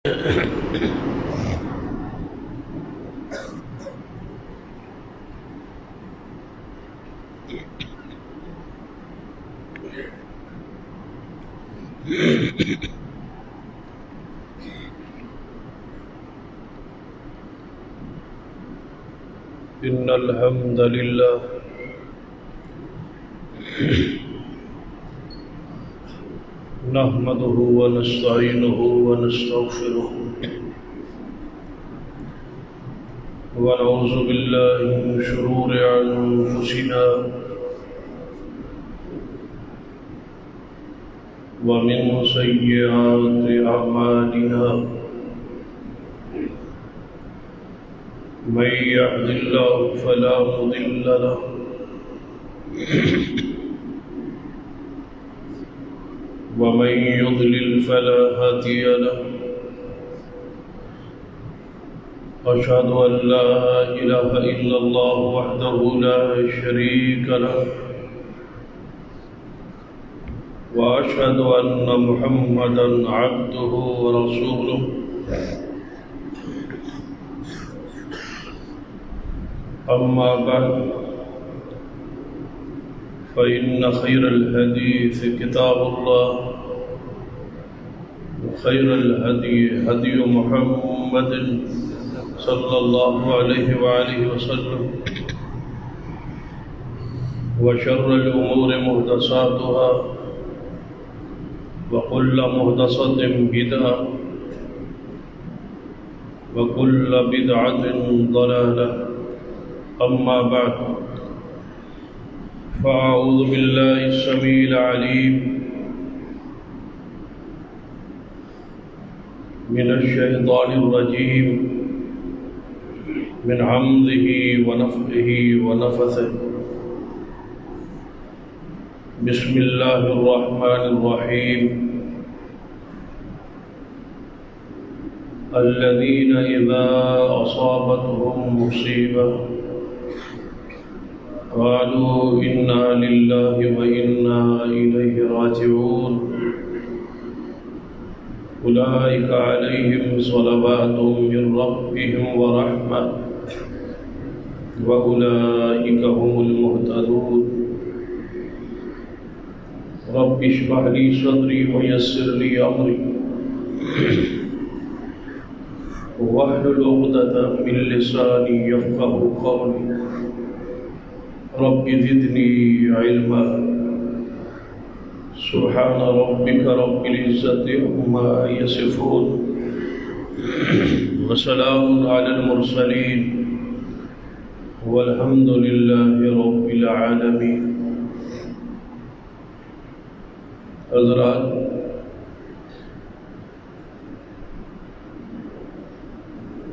إن الحمد لله نحمده ونستعينه ونستغفره ونعوذ بالله من شرور أنفسنا ومن سيئات أعمالنا من يهد الله فلا مضل له ومن يضلل فلا هادي له أشهد أن لا إله إلا الله وحده لا شريك له وأشهد أن محمدا عبده ورسوله أما بعد فإن خير الحديث كتاب الله وخير الهدي هدي محمد صلى الله عليه وآله وسلم وشر الأمور محدثاتها وكل محدثة بدعة وكل بدعة ضلالة أما بعد فأعوذ بالله السميع العليم من الشيطان الرجيم من همزه ونفخه ونفثه بسم الله الرحمن الرحيم الذين إذا أصابتهم مصيبة قالوا إنا لله وإنا إليه راجعون أولئك عليهم صلوات من ربهم ورحمة وأولئك هم المهتدون رب اشرح لي صدري ويسر لي أمري واحلل عقدة من لساني يفقهوا قولي رب زدني علما سبحان ربك رب العزة عما يصفون وسلام على المرسلين والحمد لله رب العالمين. حضرات،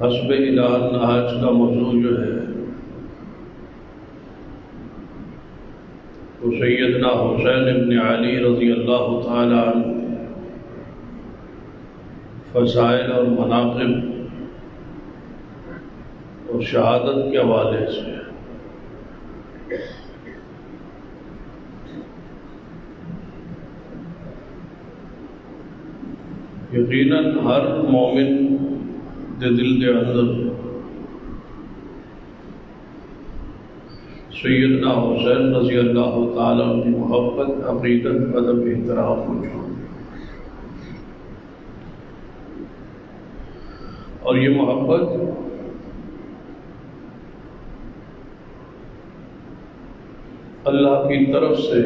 حسب اعلان آج کا موضوع جو ہے تو سیدنا حسین ابن علی رضی اللہ تعالی عنہ فضائل اور مناقب اور شہادت کے حوالے سے یقیناً ہر مومن دے دل دے اندر سیدنا حسین رضی اللہ تعالیٰ کی محبت، عقیدت، ادب، احترام موجود، اور یہ محبت اللہ کی طرف سے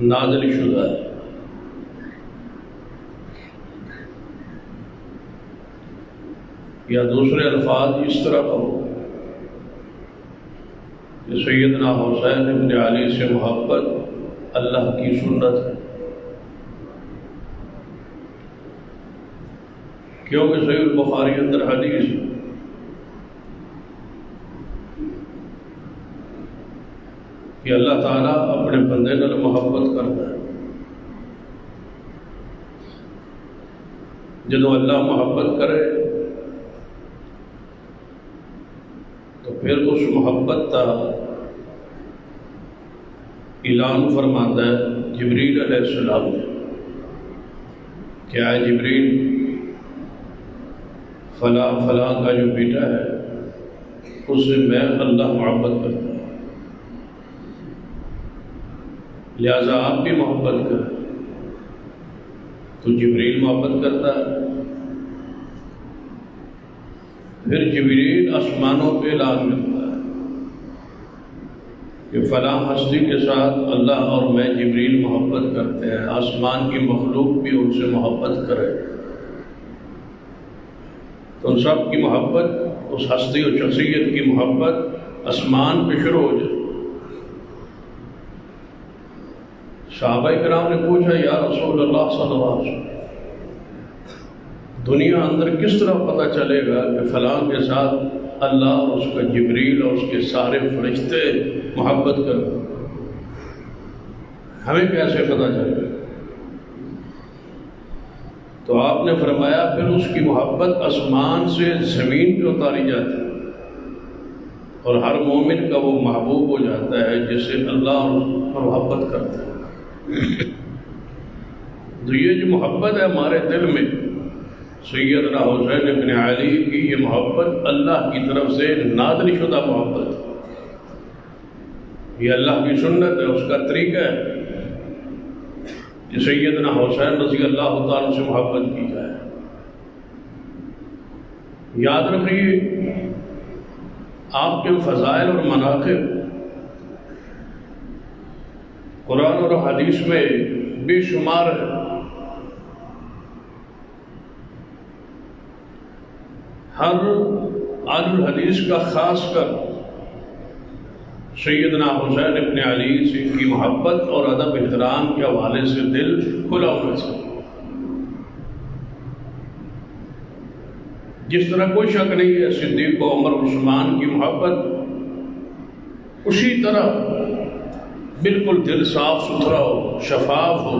نازل شدہ ہے. یا دوسرے الفاظ اس طرح کہو کہ سیدنا حسین ابن علی سے محبت اللہ کی سنت ہے، کیونکہ صحیح البخاری اندر حدیث کہ اللہ تعالیٰ اپنے بندے نال محبت کرتا ہے. جدو اللہ محبت کرے تو پھر اس محبت کا اعلان فرماتا ہے جبریل علیہ السلام نے کہ اے جبریل فلاں فلاں کا جو بیٹا ہے اس سے میں اللہ محبت کرتا ہوں، لہذا آپ بھی محبت کریں۔ تو جبریل محبت کرتا ہے، پھر جبریل آسمانوں پہ اعلان کرتا ہے کہ فلاں ہستی کے ساتھ اللہ اور میں جبریل محبت کرتے ہیں، آسمان کی مخلوق بھی ان سے محبت کرے۔ تو ان سب کی محبت، اس ہستی اور شخصیت کی محبت آسمان پہ شروع ہو جائے۔ صحابہ کرام نے پوچھا یا رسول اللہ صلی اللہ علیہ وسلم، دنیا اندر کس طرح پتہ چلے گا کہ فلاں کے ساتھ اللہ اور اس کا جبریل اور اس کے سارے فرشتے محبت کریں؟ ہمیں کیسے پتہ چلے گا؟ تو آپ نے فرمایا پھر اس کی محبت آسمان سے زمین پہ اتاری جاتی ہے، اور ہر مومن کا وہ محبوب ہو جاتا ہے جسے اللہ اور محبت کرتا ہے۔ تو یہ جو محبت ہے ہمارے دل میں سیدنا حسین ابن علی کی، یہ محبت اللہ کی طرف سے نازل شدہ محبت ہے، یہ اللہ کی سنت ہے، اس کا طریقہ ہے کہ سیدنا حسین رضی اللہ تعالیٰ سے محبت کی جائے۔ یاد رکھیے آپ کے فضائل اور مناقب قرآن اور حدیث میں بے شمار ہے۔ ہر اہل الحدیث کا خاص کر سیدنا حسین ابن علی سے کی محبت اور ادب احترام کے حوالے سے دل کھلا ہونا چاہیے۔ جس طرح کوئی شک نہیں ہے صدیق و عمر عثمان کی محبت، اسی طرح بالکل دل صاف ستھرا ہو، شفاف ہو،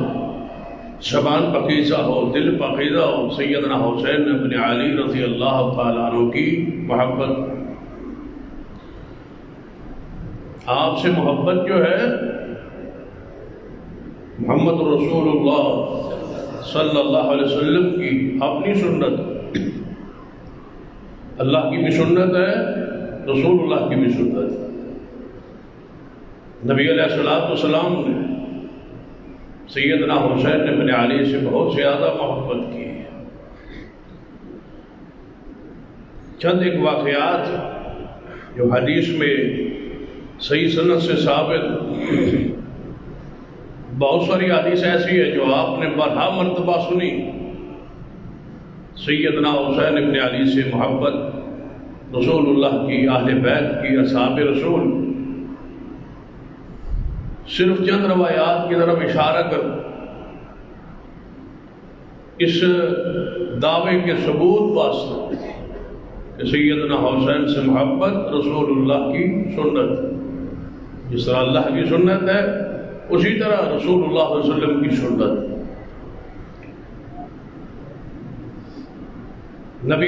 زبان پاکیزہ ہو، دل پاکیزہ ہو سیدنا حسین ابن علی رضی اللہ تعالیٰ عنہ کی محبت۔ آپ سے محبت جو ہے محمد رسول اللہ صلی اللہ علیہ وسلم کی اپنی سنت، اللہ کی بھی سنت ہے، رسول اللہ کی بھی سنت ہے۔ نبی علیہ السلام نے سیدنا حسین ابن علی سے بہت زیادہ محبت کی ہے۔ چند ایک واقعات جو حدیث میں صحیح سند سے ثابت، بہت ساری حدیث ایسی ہے جو آپ نے بارہا مرتبہ سنی، سیدنا حسین ابن علی سے محبت رسول اللہ کی، اہل بیت کی، اصحاب رسول۔ صرف چند روایات کی طرف اشارہ کر اس دعوے کے ثبوت واسطے کہ سیدنا حسین سے محبت رسول اللہ کی سنت، جس طرح اللہ کی سنت ہے اسی طرح رسول اللہ صلی اللہ علیہ وسلم کی سنت۔ نبی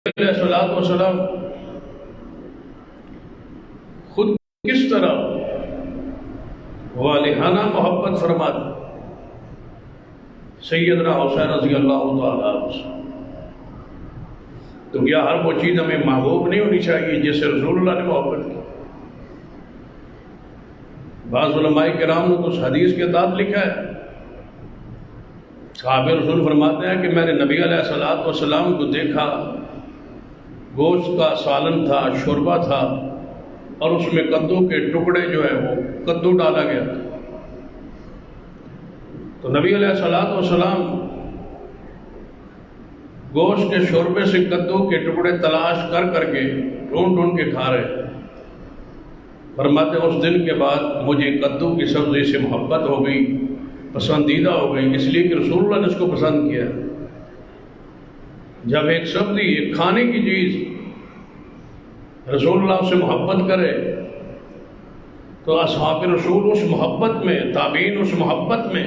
علیہ السلام خود کس طرح والہانہ محبت فرماتے سیدنا حسین رضی اللہ تعالیٰ عنہ۔ تو کیا ہر وہ چیز ہمیں محبوب نہیں ہونی چاہیے جس سے رسول اللہ نے محبت کی؟ بعض علماء کرام نے اس حدیث کے تحت لکھا ہے، صحابہ رسول فرماتے ہیں کہ میں نے نبی علیہ السلام کو دیکھا، گوشت کا سالن تھا، شوربہ تھا، اور اس میں کدو کے ٹکڑے جو ہے وہ کدو ڈالا گیا تھا۔ تو نبی علیہ السلام گوشت کے شوربے سے کدو کے ٹکڑے تلاش کر کر کے ڈھونڈ ڈھونڈ کے کھا رہے۔ فرماتے اس دن کے بعد مجھے کدو کی سبزی سے محبت ہو گئی، پسندیدہ ہو گئی، اس لیے کہ رسول اللہ نے اس کو پسند کیا۔ جب ایک سبزی، ایک کھانے کی چیز رسول اللہ سے محبت کرے تو اصحاب رسول اس محبت میں، تابعین اس محبت میں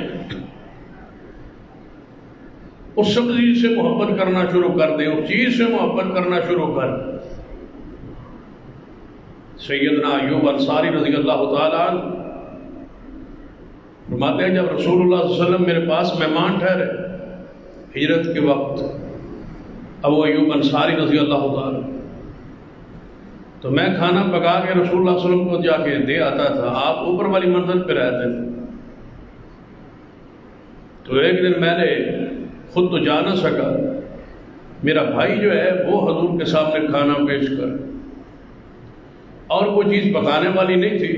اس سبزی سے محبت کرنا شروع کر دیں، اس چیز سے محبت کرنا شروع کر دیں۔ سیدنا ایوب انصاری رضی اللہ تعالیٰ عنہ فرماتے ہیں جب رسول اللہ صلی اللہ علیہ وسلم میرے پاس مہمان ٹھہرے ہجرت کے وقت، ابو ایوب انصاری رضی اللہ تعالیٰ، تو میں کھانا پکا کے رسول اللہ صلی اللہ علیہ وسلم کو جا کے دے آتا تھا، آپ اوپر والی منزل پہ رہتے تھے۔ تو ایک دن میں نے خود تو جا نہ سکا، میرا بھائی جو ہے وہ حضور کے سامنے کھانا پیش کر، اور کوئی چیز پکانے والی نہیں تھی،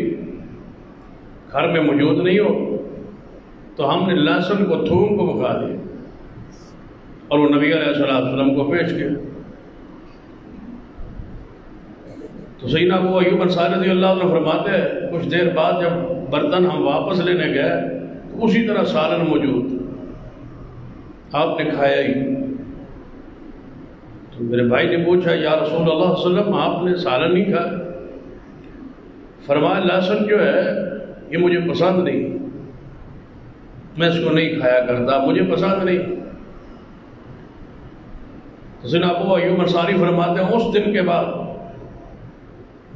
گھر میں موجود نہیں ہو، تو ہم نے لہسن کو تھوم کو پکا دیا اور وہ نبی علیہ الصلوۃ والسلام کو پیش کیا۔ تو سیدنا ابو ایوب انصاری رضی اللہ عنہ فرماتے ہیں کچھ دیر بعد جب برتن ہم واپس لینے گئے تو اسی طرح سالن موجود، آپ نے کھایا ہی۔ تو میرے بھائی نے پوچھا یا رسول اللہ صلی اللہ علیہ وسلم آپ نے سالن نہیں کھایا؟ فرمایا لہسن جو ہے یہ مجھے پسند نہیں، میں اس کو نہیں کھایا کرتا، مجھے پسند نہیں۔ تو سیدنا ابو ایوب انصاری فرماتے ہیں اس دن کے بعد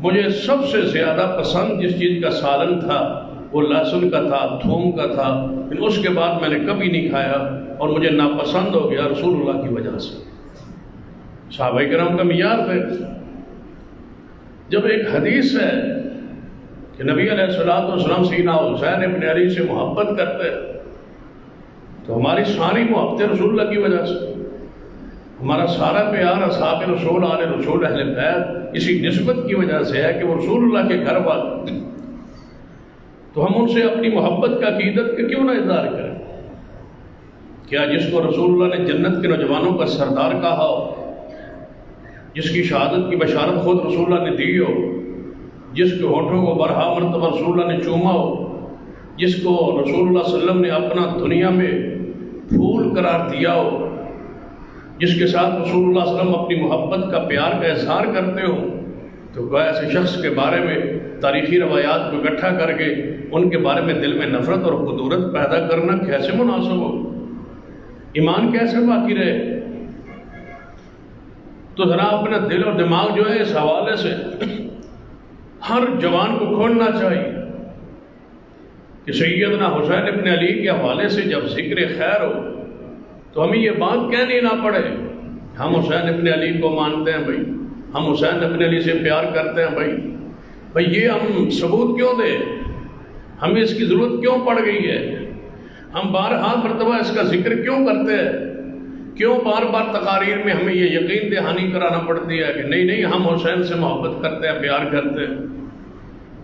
مجھے سب سے زیادہ پسند جس چیز کا سالن تھا وہ لہسن کا تھا، تھوم کا تھا، لیکن اس کے بعد میں نے کبھی نہیں کھایا اور مجھے ناپسند ہو گیا رسول اللہ کی وجہ سے۔ صحابہ کرام کا معیار تھے۔ جب ایک حدیث ہے کہ نبی علیہ الصلوۃ والسلام سیدنا حسین ابن علی سے محبت کرتے تو ہماری ساری محبت رسول اللہ کی وجہ سے، ہمارا سارا پیار اصحاب رسول آل رسول اہل بیت اسی نسبت کی وجہ سے ہے کہ وہ رسول اللہ کے گھر والے، تو ہم ان سے اپنی محبت کا عقیدت کا کیوں نہ اظہار کریں؟ کیا جس کو رسول اللہ نے جنت کے نوجوانوں کا سردار کہا ہو، جس کی شہادت کی بشارت خود رسول اللہ نے دی ہو، جس کے ہونٹوں کو برہا مرتبہ رسول اللہ نے چوما ہو، جس کو رسول اللہ صلی اللہ علیہ وسلم نے اپنا دنیا میں پھول قرار دیا ہو، جس کے ساتھ رسول اللہ صلی اللہ علیہ وسلم اپنی محبت کا پیار کا اظہار کرتے ہو، تو گویا ایسے شخص کے بارے میں تاریخی روایات کو اکٹھا کر کے ان کے بارے میں دل میں نفرت اور قدورت پیدا کرنا کیسے مناسب ہو؟ ایمان کیسے باقی رہے؟ تو ذرا اپنا دل اور دماغ جو ہے اس حوالے سے ہر جوان کو کھولنا چاہیے کہ سیدنا حسین ابن علی کے حوالے سے جب ذکر خیر ہو تو ہمیں یہ بات کہنی نہ پڑے ہم حسین ابن علی کو مانتے ہیں بھائی، ہم حسین ابن علی سے پیار کرتے ہیں بھائی یہ ہم ثبوت کیوں دیں؟ ہمیں اس کی ضرورت کیوں پڑ گئی ہے؟ ہم بارہا مرتبہ اس کا ذکر کیوں کرتے ہیں؟ کیوں بار بار تقاریر میں ہمیں یہ یقین دہانی کرانا پڑتی ہے کہ نہیں ہم حسین سے محبت کرتے ہیں، پیار کرتے ہیں،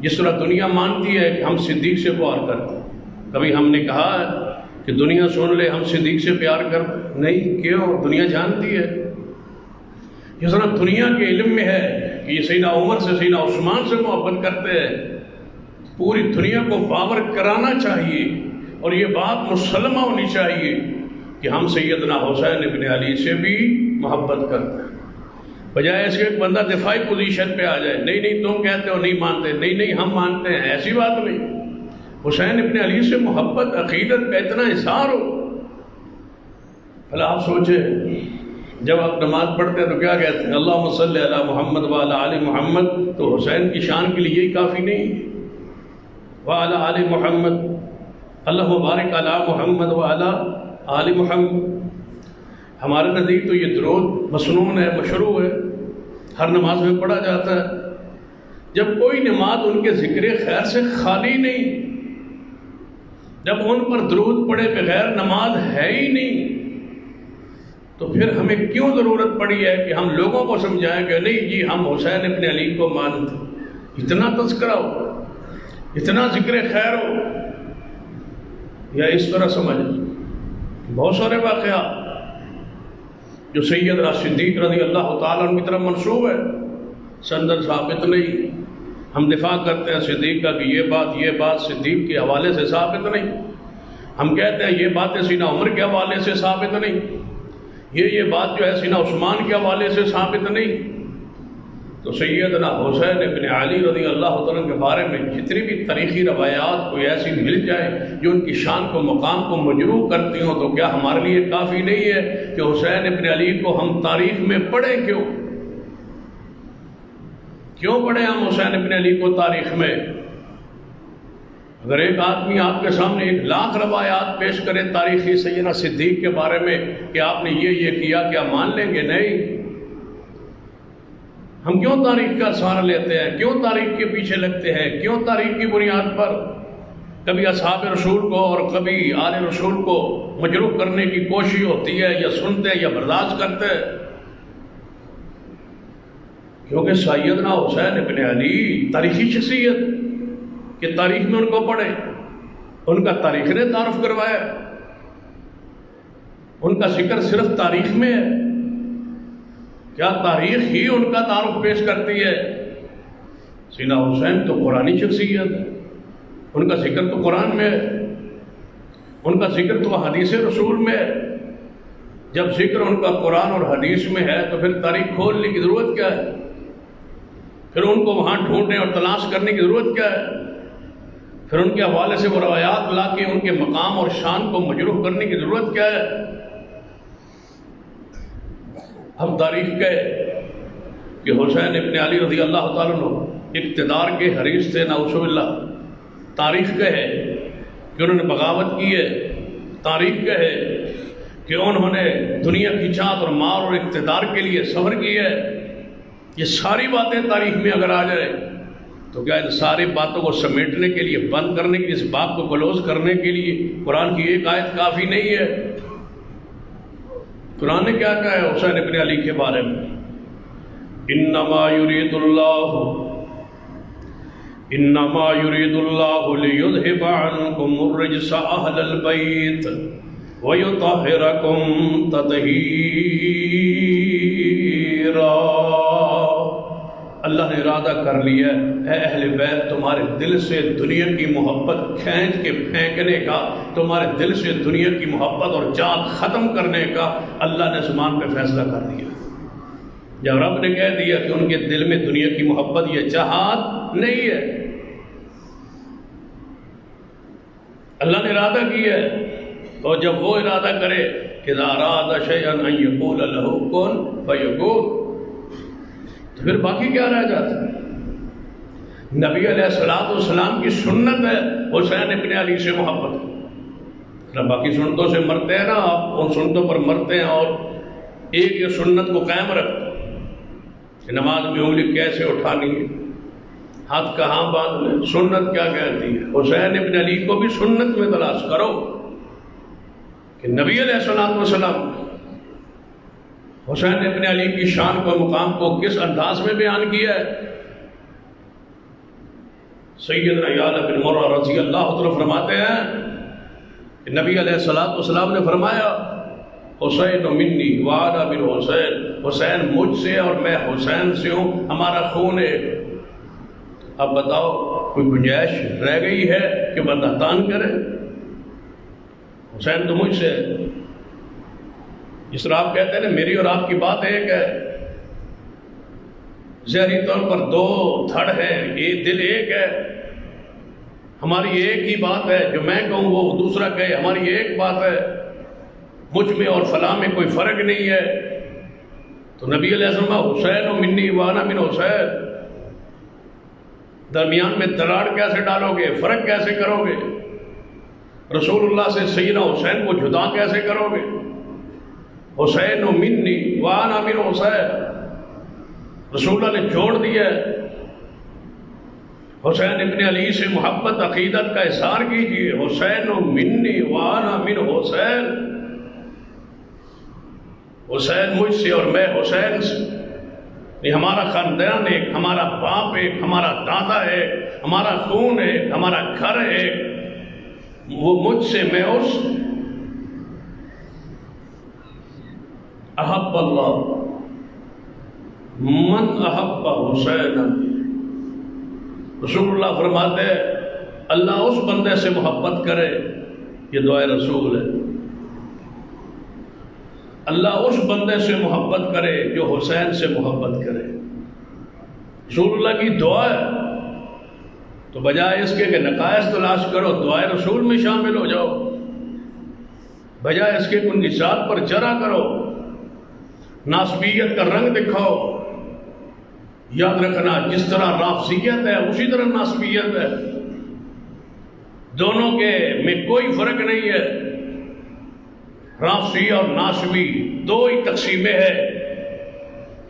جس طرح دنیا مانتی ہے کہ ہم صدیق سے پیار کرتے ہیں؟ کبھی ہم نے کہا ہے کہ دنیا سن لے ہم صدیق سے پیار کرتے ہیں؟ نہیں، کیوں؟ دنیا جانتی ہے۔ جس طرح دنیا کے علم میں ہے کہ یہ سیدنا عمر سے سیدنا عثمان سے محبت کرتے ہیں، پوری دنیا کو باور کرانا چاہیے اور یہ بات مسلمہ ہونی چاہیے کہ ہم سیدنا حسین ابن علی سے بھی محبت کرتے ہیں، بجائے اس کے ایک بندہ دفاعی پوزیشن پہ آ جائے، نہیں تم کہتے ہو نہیں مانتے، نہیں ہم مانتے ہیں، ایسی بات نہیں۔ حسین ابن علی سے محبت عقیدت کا اتنا اظہار ہو۔ بھلا آپ سوچیں جب آپ نماز پڑھتے ہیں تو کیا کہتے ہیں؟ اللہم صلی علی محمد وعلی آل محمد، تو حسین کی شان کے لیے یہی کافی نہیں؟ وعلی آل محمد، اللہم بارک علی محمد وعلی آل محمد۔ ہمارے نزدیک تو یہ درود مسنون ہے، مشروع ہے، ہر نماز میں پڑھا جاتا ہے۔ جب کوئی نماز ان کے ذکر خیر سے خالی نہیں، جب ان پر درود پڑے بغیر نماز ہے ہی نہیں، تو پھر ہمیں کیوں ضرورت پڑی ہے کہ ہم لوگوں کو سمجھائیں کہ نہیں جی ہم حسین ابن علی کو مانتے؟ اتنا تذکرہ ہو، اتنا ذکر خیر ہو، یا اس طرح سمجھ؟ بہت سارے واقعات جو سیدنا صدیق رضی اللہ تعالیٰ عنہ کی طرف منسوب ہے، سند ثابت نہیں، ہم دفاع کرتے ہیں صدیق کا کہ یہ بات صدیق کے حوالے سے ثابت نہیں، ہم کہتے ہیں یہ باتیں سیدنا عمر کے حوالے سے ثابت نہیں، یہ بات جو ہے سیدنا عثمان کے حوالے سے ثابت نہیں۔ تو سیدنا حسین ابن علی رضی اللہ تعالیٰ کے بارے میں جتنی بھی تاریخی روایات کوئی ایسی مل جائے جو ان کی شان کو مقام کو مجروح کرتی ہوں، تو کیا ہمارے لیے کافی نہیں ہے کہ حسین ابن علی کو ہم تاریخ میں پڑھیں؟ کیوں پڑھیں ہم حسین ابن علی کو تاریخ میں؟ اگر ایک آدمی آپ کے سامنے 1,00,000 روایات پیش کرے تاریخی سیدنا صدیق کے بارے میں کہ آپ نے یہ کیا، کیا مان لیں گے؟ نہیں۔ ہم کیوں تاریخ کا سہارا لیتے ہیں؟ کیوں تاریخ کے پیچھے لگتے ہیں؟ کیوں تاریخ کی بنیاد پر کبھی اصحاب رسول کو اور کبھی آل رسول کو مجروح کرنے کی کوشش ہوتی ہے، یا سنتے یا برداشت کرتے ہیں؟ کیونکہ سیدنا حسین ابن علی تاریخی شخصیت کہ تاریخ میں ان کو پڑھے، ان کا تاریخ نے تعارف کروایا، ان کا ذکر صرف تاریخ میں ہے۔ کیا تاریخ ہی ان کا تعارف پیش کرتی ہے؟ سیدنا حسین تو قرآنی شخصیت ہے، ان کا ذکر تو قرآن میں ہے، ان کا ذکر تو حدیث رسول میں ہے۔ جب ذکر ان کا قرآن اور حدیث میں ہے تو پھر تاریخ کھولنے کی ضرورت کیا ہے؟ پھر ان کو وہاں ڈھونڈنے اور تلاش کرنے کی ضرورت کیا ہے؟ پھر ان کے حوالے سے وہ روایات لا کے ان کے مقام اور شان کو مجروح کرنے کی ضرورت کیا ہے؟ ہم تاریخ کہے کہ حسین ابن علی رضی اللہ تعالیٰ عنہ اقتدار کے حریص تھے، نعوذ باللہ۔ تاریخ کہے کہ انہوں نے بغاوت کی ہے، تاریخ کہے کہ انہوں نے دنیا کی چاہت اور مال اور اقتدار کے لیے صبر کی ہے۔ یہ ساری باتیں تاریخ میں اگر آ جائے تو کیا ان ساری باتوں کو سمیٹنے کے لیے، بند کرنے کے لیے، اس بات کو کلوز کرنے کے لیے قرآن کی ایک آیت کافی نہیں ہے؟ قرآن نے کیا کہا ہے حسین ابن علی کے بارے میں؟ انما یرید اللہ لیذھب عنکم الرجس اہل البیت ویطہرکم تطہیرا۔ اللہ نے ارادہ کر لیا ہے اے اہل بیت، تمہارے دل سے دنیا کی محبت کھینچ کے پھینکنے کا، تمہارے دل سے دنیا کی محبت اور چاہت ختم کرنے کا اللہ نے زمان پہ فیصلہ کر دیا۔ جب رب نے کہہ دیا کہ ان کے دل میں دنیا کی محبت یہ چاہت نہیں ہے، اللہ نے ارادہ کیا ہے، اور جب وہ ارادہ کرے کہ اذا اراد شیئا ان یقول له کن فیکون، تو پھر باقی کیا رہ جاتا ہے؟ نبی علیہ السلام کی سنت ہے حسین ابن علی سے محبت۔ باقی سنتوں سے مرتے ہیں نا آپ، ان سنتوں پر مرتے ہیں اور ایک یہ سنت کو قائم رکھتے ہیں کہ نماز میں انگلی کیسے اٹھانی ہے، ہاتھ کہاں باندھنا، سنت کیا کہتی ہے۔ حسین ابن علی کو بھی سنت میں تلاش کرو کہ نبی علیہ السلام حسین ابن علی کی شان کو، مقام کو کس انداز میں بیان کیا ہے۔ سیدنا یعلا بن مرہ رضی اللہ عنہ فرماتے ہیں کہ نبی علیہ السلام نے فرمایا حسین منی وانا من حسین، حسین مجھ سے اور میں حسین سے ہوں، ہمارا خون ہے۔ اب بتاؤ کوئی گنجائش رہ گئی ہے کہ بندہ تان کرے؟ حسین تو مجھ سے، جس طرح آپ کہتے ہیں نا میری اور آپ کی بات ایک ہے، ظاہری طور پر دو دھڑ ہیں، ایک دل ایک ہے، ہماری ایک ہی بات ہے، جو میں کہوں وہ دوسرا کہے، ہماری ایک بات ہے، مجھ میں اور فلاں میں کوئی فرق نہیں ہے۔ تو نبی علیہ السلام حسین و منی وانا من حسین، درمیان میں دراڑ کیسے ڈالو گے، فرق کیسے کرو گے؟ رسول اللہ سے سیدنا حسین کو جدا کیسے کرو گے؟ حسین و منی وانا من حسین، رسول اللہ نے چھوڑ دیا ہے۔ حسین ابن علی سے محبت عقیدت کا اظہار کیجیے، حسین و منی وانا من حسین، حسین مجھ سے اور میں حسین سے، یہ ہمارا خاندان ایک، ہمارا باپ ایک، ہمارا دادا ایک، ہمارا خون ایک، ہمارا گھر ایک، وہ مجھ سے میں اس۔ احب اللہ من احب حسین، رسول اللہ فرماتے ہیں اللہ اس بندے سے محبت کرے، یہ دعائے رسول ہے، اللہ اس بندے سے محبت کرے جو حسین سے محبت کرے۔ رسول اللہ کی دعا ہے، تو بجائے اس کے کہ نقائص تلاش کرو، دعائے رسول میں شامل ہو جاؤ، بجائے اس کے کہ ان کی ذات پر جرا کرو، ناسبیت کا رنگ دکھاؤ۔ یاد رکھنا جس طرح رافضیت ہے اسی طرح ناسبیت ہے۔ دونوں کے میں کوئی فرق نہیں ہے. رافضی اور ناصبی دو ہی تقسیمیں ہیں،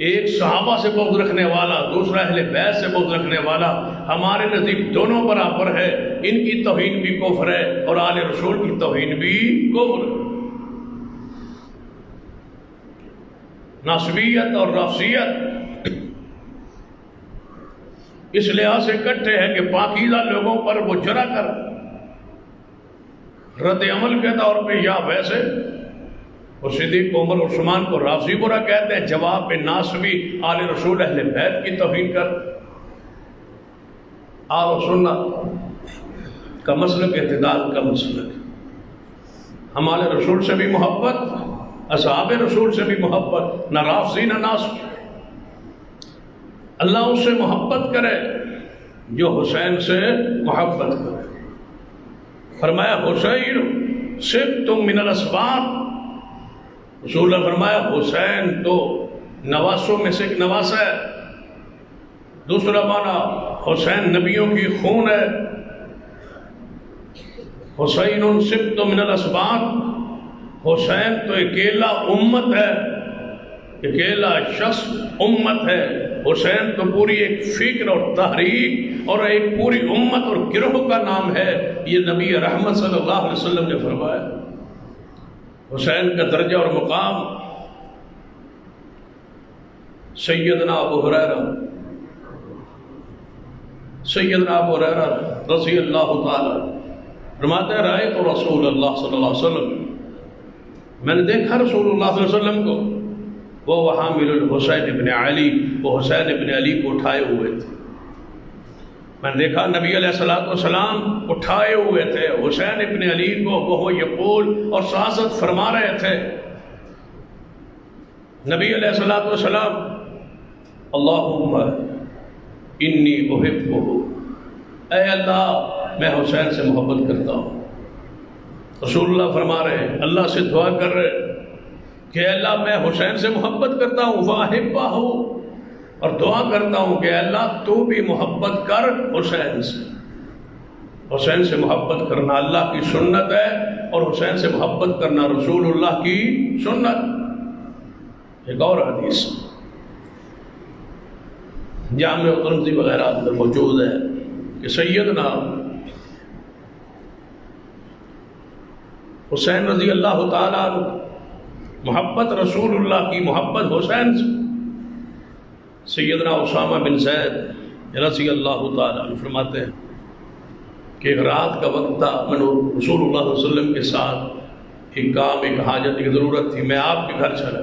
ایک صحابہ سے بغض رکھنے والا، دوسرا اہل بیت سے بغض رکھنے والا. ہمارے نزدیک دونوں برابر ہے، ان کی توہین بھی کفر ہے اور آل رسول کی توہین بھی کفر ہے. ناصبیت اور رافضیت اس لحاظ سے اکٹھے ہیں کہ پاکیزہ لوگوں پر وہ جرا کر رد عمل کے طور پہ یا ویسے اور صدیق عمر عثمان کو رافضی برا کہتے ہیں، جواب میں ناصبی آل رسول اہل بیت کی توہین کر. آل سنت کا مسلک اعتدال کا مسلک، ہم آل رسول سے بھی محبت، اصحاب رسول سے بھی محبت، نہ رافضی نہ ناصبی. اللہ اس سے محبت کرے جو حسین سے محبت کرے. فرمایا حسین صبتم من الاسباط، رسول اللہ فرمایا حسین تو نواسوں میں سے ایک نواسہ ہے. دوسرا معنی حسین نبیوں کی خون ہے. حسین صبت من الاسباط، حسین تو اکیلا امت ہے، اکیلا شخص امت ہے. حسین تو پوری ایک فکر اور تحریک اور ایک پوری امت اور گروہ کا نام ہے. یہ نبی رحمت صلی اللہ علیہ وسلم نے فرمایا. حسین کا درجہ اور مقام سیدنا ابو ہریرہ رضی اللہ تعالی فرماتے ہیں رأیت رسول اللہ صلی اللہ علیہ وسلم، میں نے دیکھا رسول اللہ صلی اللہ علیہ وسلم کو، وہ حامل الحسین ابن علی، وہ حسین ابن علی کو اٹھائے ہوئے تھے. میں نے دیکھا نبی علیہ السلام اٹھائے ہوئے تھے حسین ابن علی کو، وہ یقول اور سیاست فرما رہے تھے. نبی علیہ السلام اللہم انی احبہ، اے اللہ میں حسین سے محبت کرتا ہوں. رسول اللہ فرما رہے ہیں، اللہ سے دعا کر رہے کہ اللہ میں حسین سے محبت کرتا ہوں، وَأَحِبَّهُ، اور دعا کرتا ہوں کہ اللہ تو بھی محبت کر حسین سے. حسین سے محبت کرنا اللہ کی سنت ہے اور حسین سے محبت کرنا رسول اللہ کی سنت. ایک اور حدیث جامع ترمذی وغیرہ اندر موجود ہے کہ سیدنا حسین رضی اللہ تعالیٰ محبت رسول اللہ کی محبت حسین سے. سیدنا اسامہ بن زید رضی اللہ تعالیٰ عنہ فرماتے ہیں کہ ایک رات کا وقت تھا، میں نے رسول اللہ صلی اللہ علیہ وسلم کے ساتھ ایک کام، ایک حاجت، ایک ضرورت تھی، میں آپ کے گھر چلا.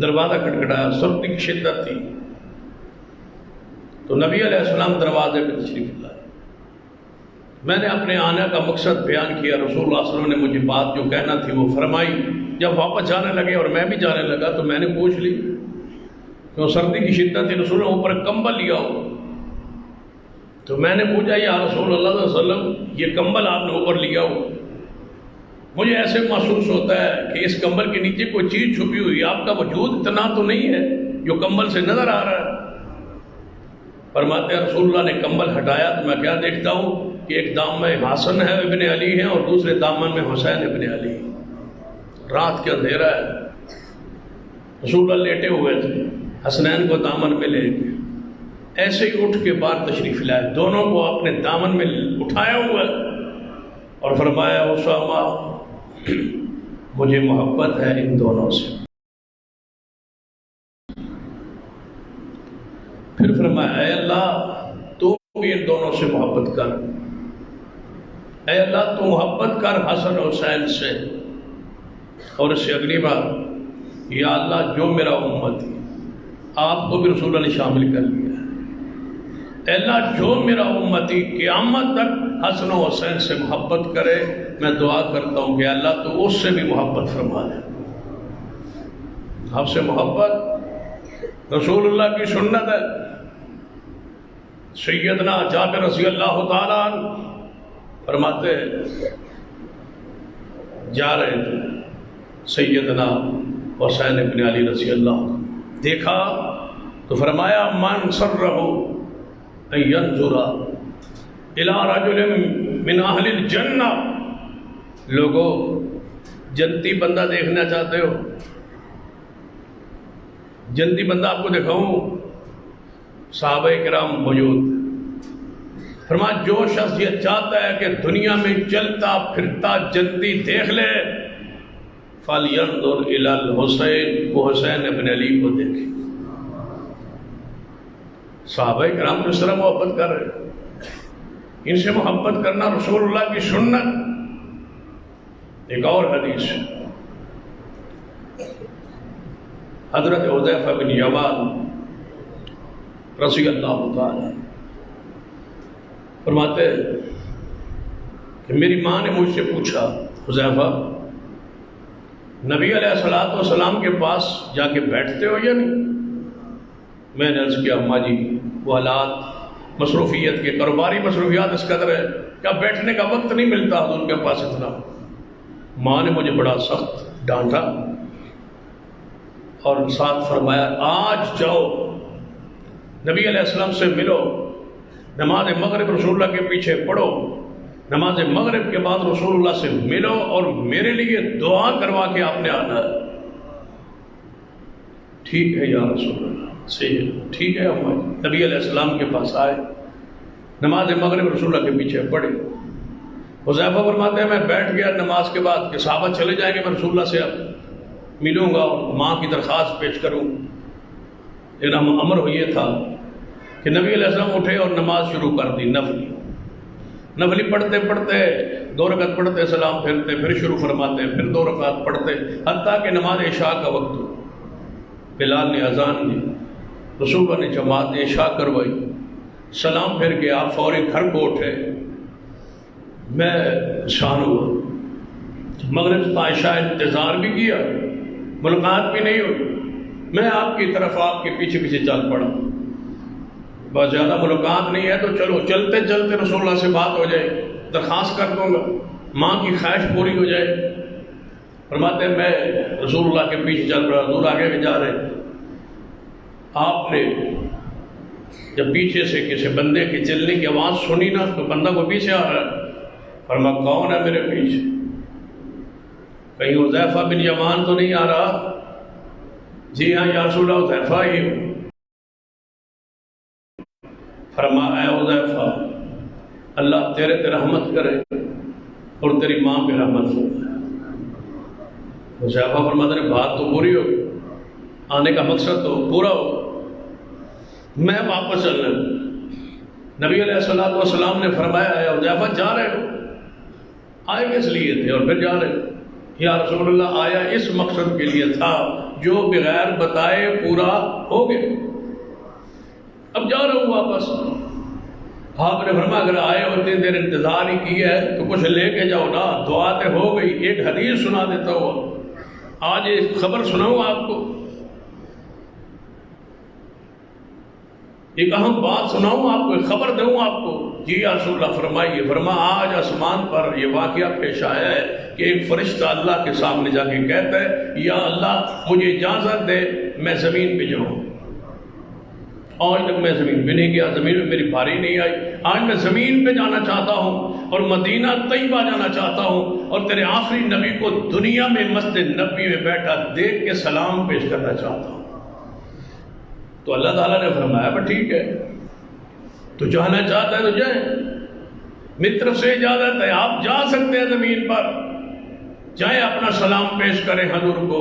دروازہ کھٹکھٹایا، سردی کی شدت تھی، تو نبی علیہ السلام دروازے پہ تشریف لائے. میں نے اپنے آنے کا مقصد بیان کیا، رسول اللہ صلی اللہ علیہ وسلم نے مجھے بات جو کہنا تھی وہ فرمائی. جب واپس جانے لگے اور میں بھی جانے لگا تو میں نے پوچھ لی کہ سردی کی شدت تھی، رسول اللہ اوپر کمبل لیا ہو. تو میں نے پوچھا یا رسول اللہ صلی اللہ علیہ وسلم یہ کمبل آپ نے اوپر لیا ہو؟ مجھے ایسے محسوس ہوتا ہے کہ اس کمبل کے نیچے کوئی چیز چھپی ہوئی، آپ کا وجود اتنا تو نہیں ہے جو کمبل سے نظر آ رہا ہے. فرماتے ہیں رسول اللہ نے کمبل ہٹایا تو میں کیا دیکھتا ہوں کہ ایک دامن میں حسن ہے ابن علی ہیں اور دوسرے دامن میں حسین ابن علی. رات کے اندھیرا ہے، رسول اللہ لیٹے ہوئے تھے، حسنین کو دامن میں لے گئے، ایسے ہی اٹھ کے باہر تشریف لائے، دونوں کو اپنے دامن میں اٹھایا ہوا اور فرمایا اسامہ مجھے محبت ہے ان دونوں سے. پھر فرمایا اے اللہ تو بھی ان دونوں سے محبت کر، اے اللہ تو محبت کر حسن حسین سے. اور اس سے اگلی بار یا اللہ جو میرا امت ہے، آپ کو بھی رسول اللہ نے شامل کر لیا ہے، اے اللہ جو میرا امتی قیامت تک حسن و حسین سے محبت کرے، میں دعا کرتا ہوں کہ اللہ تو اس سے بھی محبت فرما دے. آپ سے محبت رسول اللہ کی سنت ہے. سیدنا جابر رضی اللہ تعالیٰ عنہ فرماتے جا رہے تھے سیدنا حسین ابن علی رضی اللہ عنہ، دیکھا تو فرمایا من سرہ ان ینظر الی رجل من اہل الجنہ، لوگوں جنتی بندہ دیکھنا چاہتے ہو؟ جنتی بندہ آپ کو دکھاؤں؟ صحابہ کرام موجود۔ فرمایا جو شخص یہ چاہتا ہے کہ دنیا میں چلتا پھرتا جنتی دیکھ لے، فَلْيَنْظُرْ إِلَى الْحُسَيْنِ، وہ حسین ابن علی کو دیکھے۔ صحابہ کرام تو اس طرح محبت کر رہے ہیں، ان سے محبت کرنا رسول اللہ کی سنت۔ ایک اور حدیث حضرت حذیفہ بن یمان رضی اللہ تعالی فرماتے کہ میری ماں نے مجھ سے پوچھا، حذیفہ نبی علیہ الصلوۃ والسلام کے پاس جا کے بیٹھتے ہو یا نہیں؟ میں نے عرض کیا اماں جی وہ حالات مصروفیت کے، کاروباری مصروفیات اس قدر ہے کیا بیٹھنے کا وقت نہیں ملتا حضور کے پاس اتنا۔ ماں نے مجھے بڑا سخت ڈانٹا اور ساتھ فرمایا آج جاؤ نبی علیہ السلام سے ملو، نماز مغرب رسول اللہ کے پیچھے پڑھو، نماز مغرب کے بعد رسول اللہ سے ملو اور میرے لیے دعا کروا کے آپ نے آنا ہے۔ ٹھیک ہے یا رسول اللہ، صحیح، ٹھیک ہے اماں جی۔ نبی علیہ السلام کے پاس آئے، نماز مغرب رسول اللہ کے پیچھے پڑھی۔ حذیفہ فرماتے ہیں میں بیٹھ گیا نماز کے بعد کہ صحابہ چلے جائیں گے، میں رسول اللہ سے اب ملوں گا اور ماں کی درخواست پیش کروں۔ لیکن امر ہو یہ تھا کہ نبی علیہ السلام اٹھے اور نماز شروع کر دی، نفلی پڑھتے پڑھتے 2 رکعت پڑھتے سلام پھیرتے، پھر شروع فرماتے، پھر 2 رکعت پڑھتے، حتیٰ کہ نماز عشاء کا وقت ہو۔ بلال نے اذان دی، رسول اللہ نے جماعت عشاء کروائی، سلام پھر کے آپ فوری گھر کو اٹھے۔ میں شان ہوا، مغرب سے عشاء انتظار بھی کیا، ملاقات بھی نہیں ہوئی، میں آپ کی طرف آپ کے پیچھے پیچھے چل پڑا۔ بس زیادہ ملاقات نہیں ہے تو چلو چلتے چلتے رسول اللہ سے بات ہو جائے، درخواست کر دوں گا، ماں کی خواہش پوری ہو جائے۔ فرماتے ہیں میں رسول اللہ کے پیچھے چل پڑا، حضور آگے بھی جا رہے۔ آپ نے جب پیچھے سے کسی بندے کی چلنے کی آواز سنی نا تو بندہ کو پیچھے آ رہا ہے، فرمایا کون ہے میرے پیچھے؟ کہیں حذیفہ بن یمان تو نہیں آ رہا؟ جی ہاں یا رسول اللہ حذیفہ ہی ہوں۔ فرمایا اے حذیفہ اللہ تیرے پہ رحمت کرے اور تیری ماں پہ رحمت ہو۔ حذیفہ فرماتے ہیں بات تو پوری ہو، آنے کا مقصد تو پورا ہو، میں واپس چلنے ہوں۔ نبی علیہ الصلوۃ والسلام نے فرمایا اے حذیفہ جا رہے ہو؟ آئے کس لیے تھے اور پھر جا رہے؟ یا رسول اللہ آیا اس مقصد کے لیے تھا جو بغیر بتائے پورا ہو گیا، اب جا رہا ہوں واپس۔ آپ نے فرمایا اگر آئے ہوتے دیر انتظار ہی کیا ہے تو کچھ لے کے جاؤ نا، دعا تے ہو گئی۔ ایک حدیث سنا دیتا ہوں، آج ایک خبر سناؤں آپ کو، ایک اہم بات سناؤں آپ کو، ایک خبر دوں آپ کو۔ جی یا رسول اللہ فرمائیے۔ فرمایا آج آسمان پر یہ واقعہ پیش آیا ہے کہ ایک فرشتہ اللہ کے سامنے جا کے کہتا ہے یا اللہ مجھے اجازت دے میں زمین پہ جاؤں۔ آج تک میں زمین پہ نہیں گیا، زمین میں میری باری نہیں آئی، آج میں زمین پہ جانا چاہتا ہوں اور مدینہ طیبہ جانا چاہتا ہوں اور تیرے آخری نبی کو دنیا میں مسجد نبی میں بیٹھا دیکھ کے سلام پیش کرنا چاہتا ہوں۔ تو اللہ تعالیٰ نے فرمایا بس ٹھیک ہے، تو جانا چاہتا ہے تو جائیں، میری طرف سے اجازت ہے، آپ جا سکتے ہیں زمین پر، جائیں اپنا سلام پیش کریں حضور کو۔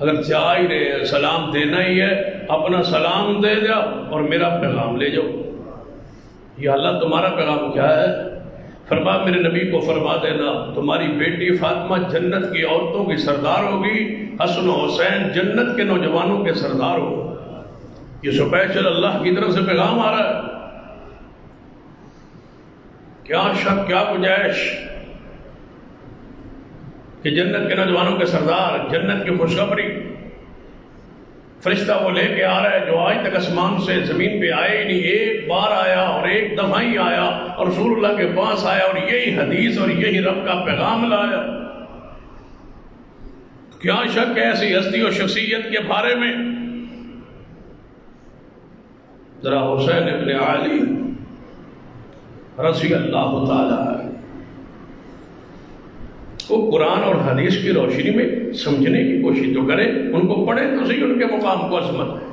اگر جا ہی رہے ہیں سلام دینا ہی ہے، اپنا سلام دے جاؤ اور میرا پیغام لے جاؤ۔ یا اللہ تمہارا پیغام کیا ہے؟ فرمایا میرے نبی کو فرما دینا تمہاری بیٹی فاطمہ جنت کی عورتوں کی سردار ہوگی، حسن و حسین جنت کے نوجوانوں کے سردار ہو۔ یہ سپیشل اللہ کی طرف سے پیغام آ رہا ہے۔ کیا شک کیا گنجائش کہ جنت کے نوجوانوں کے سردار، جنت کی خوشخبری فرشتہ وہ لے کے آ رہا ہے جو آج تک آسمان سے زمین پہ آئے ہی نہیں، ایک بار آیا اور ایک دفعہ ہی آیا اور رسول اللہ کے پاس آیا اور یہی حدیث اور یہی رب کا پیغام لایا۔ کیا شک ہے ایسی ہستی اور شخصیت کے بارے میں؟ ذرا حسین ابن علی رضی اللہ تعالیٰ عنہ کو قرآن اور حدیث کی روشنی میں سمجھنے کی کوشش تو کریں، ان کو پڑھیں تو صحیح، ان کے مقام کو عظمت ہے۔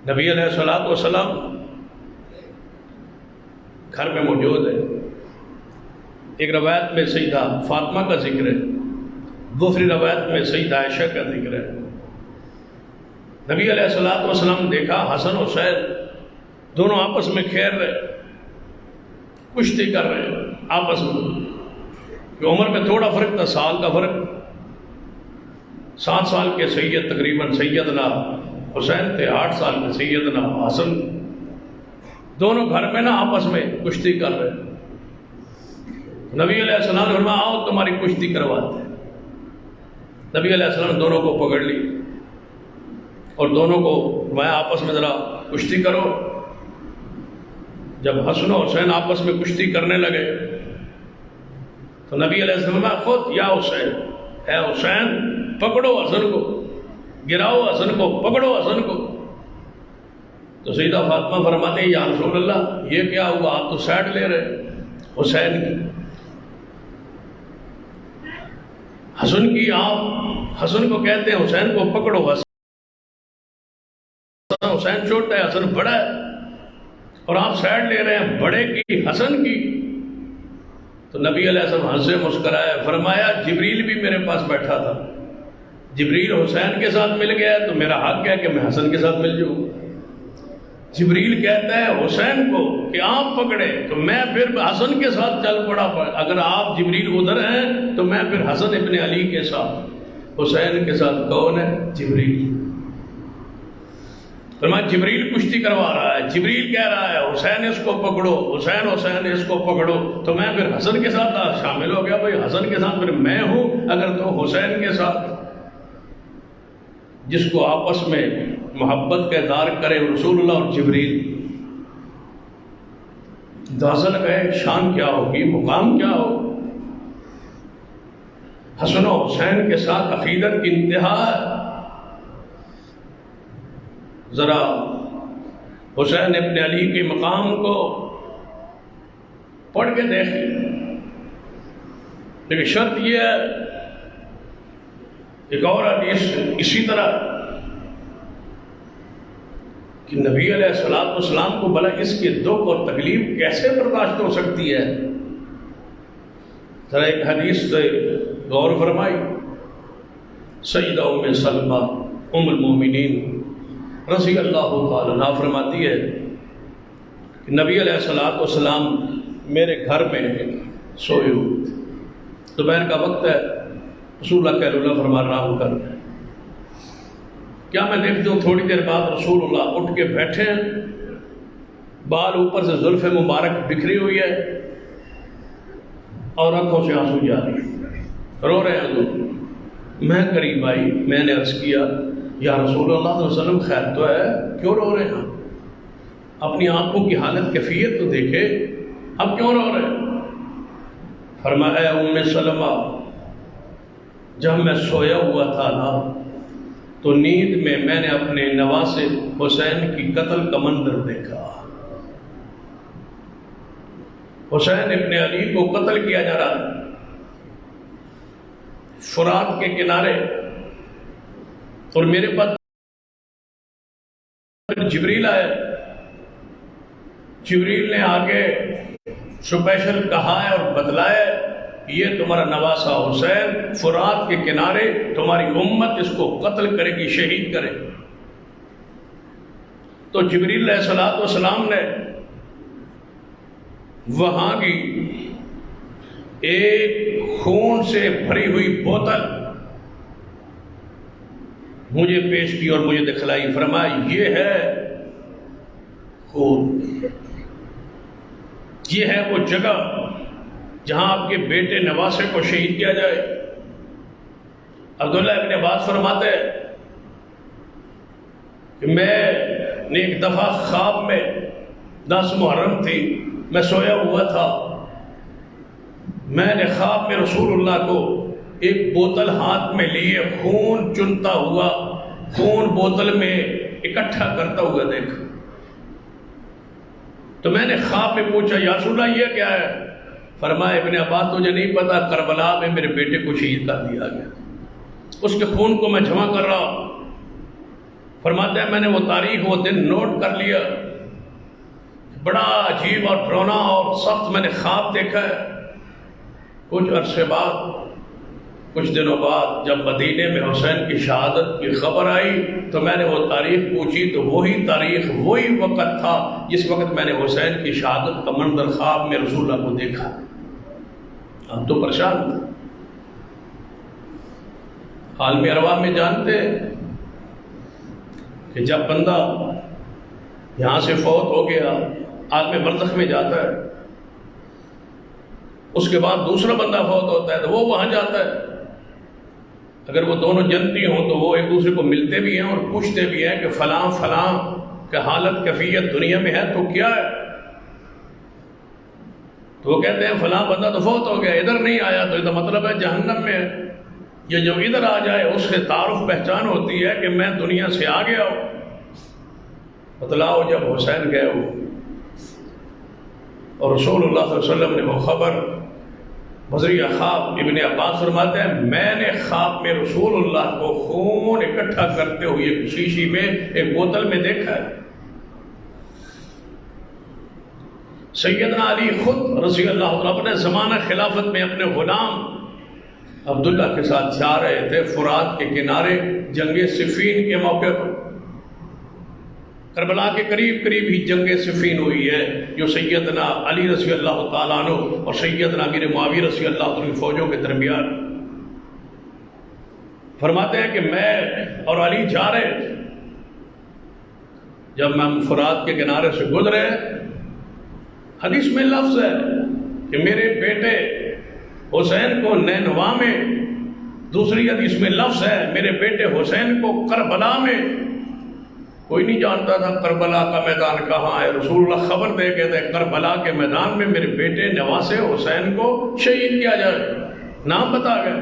نبی علیہ الصلوۃ والسلام گھر میں موجود ہے، ایک روایت میں سیدہ فاطمہ کا ذکر ہے، دوسری روایت میں سیدہ عائشہ کا ذکر ہے۔ نبی علیہ الصلوۃ والسلام نے دیکھا حسن و حسین دونوں آپس میں کھیل رہے، کشتی کر رہے ہیں آپس میں، کہ عمر میں تھوڑا فرق تھا، سال کا فرق، 7 سال کے سید تقریباً سیدنا حسین تھے، 8 سال کے سیدنا حسن، دونوں گھر میں نا آپس میں کشتی کر رہے ہیں۔ نبی علیہ السلام نے فرمایا آؤ تمہاری کشتی کرواتے ہیں۔ نبی علیہ السلام نے دونوں کو پکڑ لی اور دونوں کو فرمایا آپس میں ذرا کشتی کرو۔ جب حسن و حسین آپس میں کشتی کرنے لگے تو نبی علیہ السلام نے خود یا حسین، اے حسین پکڑو حسن کو، گراؤ حسن کو، پکڑو حسن کو۔ تو سیدہ فاطمہ فرماتے ہیں یا رسول اللہ یہ کیا ہوا، آپ تو سائڈ لے رہے حسین کی، حسن کی، آپ حسن کو کہتے ہیں حسین کو پکڑو، حسین چھوٹا ہے حسن بڑا ہے، اور آپ سائڈ لے رہے ہیں بڑے کی، حسن کی۔ تو نبی علیہ السلام ہنسے مسکرائے، فرمایا جبریل بھی میرے پاس بیٹھا تھا، جبریل حسین کے ساتھ مل گیا تو میرا حق ہے کہ میں حسن کے ساتھ مل جاؤں۔ جبریل کہتا ہے حسین کو کہ آپ پکڑے تو میں پھر حسن کے ساتھ چل پڑا، اگر آپ جبریل ادھر ہیں تو میں پھر حسن ابن علی کے ساتھ، حسین کے ساتھ کون ہے؟ جبریل۔ فرمایا جبریل کشتی کروا رہا ہے، جبریل کہہ رہا ہے حسین اس کو پکڑو، حسین حسین اس کو پکڑو، تو میں پھر حسن کے ساتھ شامل ہو گیا، بھائی حسن کے ساتھ پھر میں ہوں، اگر تو حسین کے ساتھ، جس کو آپس میں محبت کا اظہار کرے رسول اللہ اور جبریل، اندازہ لگائے شان کیا ہوگی، مقام کیا ہو۔ حسن و حسین کے ساتھ عقیدت کی انتہا ہے۔ ذرا حسین ابن علی کے مقام کو پڑھ کے دیکھیں، لیکن شرط یہ ہے، ایک اور حدیث اسی طرح کہ نبی علیہ الصلوۃ والسلام کو بھلا اس کے دکھ اور تکلیف کیسے برداشت ہو سکتی ہے؟ ذرا ایک حدیث سے غور فرمائی۔ سیدہ ام سلمہ ام المومنین رضی اللہ تعالیٰ عنہا فرماتی ہے کہ نبی علیہ الصلوۃ والسلام میرے گھر میں سوئے ہوئے، دوپہر کا وقت ہے، رسول اللہ کہہ اللہ فرما رہا ہوں کر، کیا میں دیکھتی ہوں تھوڑی دیر بعد رسول اللہ اٹھ کے بیٹھے ہیں، بال اوپر سے زلف مبارک بکھری ہوئی ہے اور آنکھوں سے آنسو جاری، رو رہے ہیں حضور۔ میں قریب آئی، میں نے عرض کیا یا رسول اللہ صلی اللہ علیہ وسلم خیر تو ہے، کیوں رو رہے ہیں؟ اپنی آنکھوں کی حالت کیفیت تو دیکھے، اب کیوں رو رہے ہیں؟ فرمایا اے ام سلمہ جب میں سویا ہوا تھا نا تو نیند میں میں نے اپنے نواسے حسین کی قتل کا منظر دیکھا، حسین ابن علی کو قتل کیا جا رہا ہے فرات کے کنارے، اور میرے پاس جبریل آئے، جبریل نے آگے سپیشل کہا ہے اور بتلایا یہ تمہارا نواسہ حسین فرات کے کنارے، تمہاری امت اس کو قتل کرے گی، شہید کرے۔ تو جبریل علیہ الصلوۃ والسلام نے وہاں کی ایک خون سے بھری ہوئی بوتل مجھے پیش کی اور مجھے دکھلائی، فرمایا یہ ہے خون، یہ ہے وہ جگہ جہاں آپ کے بیٹے نواسے کو شہید کیا جائے۔ عبداللہ ابن عباس فرماتے ہیں کہ میں نے ایک دفعہ خواب میں 10 محرم تھی، میں سویا ہوا تھا، میں نے خواب میں رسول اللہ کو ایک بوتل ہاتھ میں لیے خون چنتا ہوا، خون بوتل میں اکٹھا کرتا ہوا دیکھا۔ تو میں نے خواب میں پوچھا یا رسول اللہ یہ کیا ہے؟ فرمایا ابن عباس تجھے نہیں پتا، کربلا میں میرے بیٹے کو شہید کر دیا گیا، اس کے خون کو میں جمع کر رہا ہوں۔ فرماتے ہیں میں نے وہ تاریخ وہ دن نوٹ کر لیا، بڑا عجیب اور ڈراؤنا اور سخت میں نے خواب دیکھا ہے۔ کچھ عرصے بعد، کچھ دنوں بعد جب مدینے میں حسین کی شہادت کی خبر آئی تو میں نے وہ تاریخ پوچھی تو وہی تاریخ وہی وقت تھا جس وقت میں نے حسین کی شہادت کا منظر خواب میں رسول اللہ کو دیکھا۔ ہم تو پریشان تھے۔ عالم ارواح میں جانتے ہیں کہ جب بندہ یہاں سے فوت ہو گیا عالم برزخ میں جاتا ہے، اس کے بعد دوسرا بندہ فوت ہوتا ہے تو وہ وہاں جاتا ہے۔ اگر وہ دونوں جنتی ہوں تو وہ ایک دوسرے کو ملتے بھی ہیں اور پوچھتے بھی ہیں کہ فلاں فلاں کہ حالت کیفیت دنیا میں ہے تو کیا ہے؟ تو وہ کہتے ہیں فلاں بندہ تو فوت ہو گیا، ادھر نہیں آیا تو یہ مطلب ہے جہنم میں ہے۔ یہ جو ادھر آ جائے اس سے تعارف پہچان ہوتی ہے کہ میں دنیا سے آ گیا ہوں۔ بتلاؤ جب حسین گئے ہو اور رسول اللہ صلی اللہ علیہ وسلم نے وہ خبر بذریعہ خواب، ابن عباس فرماتے ہیں میں نے خواب میں رسول اللہ کو خون اکٹھا کرتے ہوئے شیشی میں ایک بوتل میں دیکھا ہے۔ سیدنا علی خود رضی اللہ عنہ اپنے زمانہ خلافت میں اپنے غلام عبداللہ کے ساتھ جا رہے تھے فرات کے کنارے جنگ صفین کے موقع پر۔ کربلا کے قریب قریب ہی جنگ صفین ہوئی ہے جو سیدنا علی رضی اللہ تعالیٰ عنہ اور سیدنا امیر معاویہ رضی اللہ عنہ کی فوجوں کے درمیان۔ فرماتے ہیں کہ میں اور علی جا رہے تھے، جب ہم فرات کے کنارے سے گزرے، حدیث میں لفظ ہے کہ میرے بیٹے حسین کو نینوا میں، دوسری حدیث میں لفظ ہے میرے بیٹے حسین کو کربلا میں۔ کوئی نہیں جانتا تھا کربلا کا میدان کہاں ہے، رسول اللہ خبر دے گئے تھے کربلا کے میدان میں میرے بیٹے نواسے حسین کو شہید کیا جائے، نام بتا گئے۔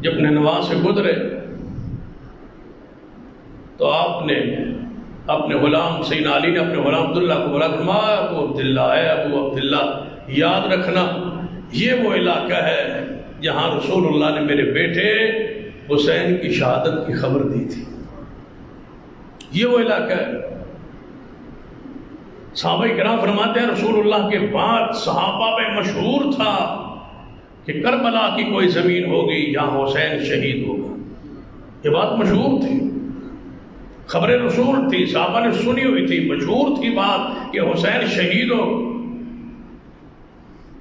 جب نینوا سے گزرے تو آپ نے اپنے غلام سیدنا علی نے اپنے غلام عبداللہ کو بولا فرمایا ابو عبداللہ، اے ابو عبداللہ یاد رکھنا یہ وہ علاقہ ہے جہاں رسول اللہ نے میرے بیٹے حسین کی شہادت کی خبر دی تھی، یہ وہ علاقہ ہے۔ صحابہ کرام فرماتے ہیں رسول اللہ کے بعد صحابہ میں مشہور تھا کہ کربلا کی کوئی زمین ہوگی جہاں حسین شہید ہوگا، یہ بات مشہور تھی، خبر رسول تھی، صحابہ نے سنی ہوئی تھی، مشہور تھی بات کہ حسین شہید ہو۔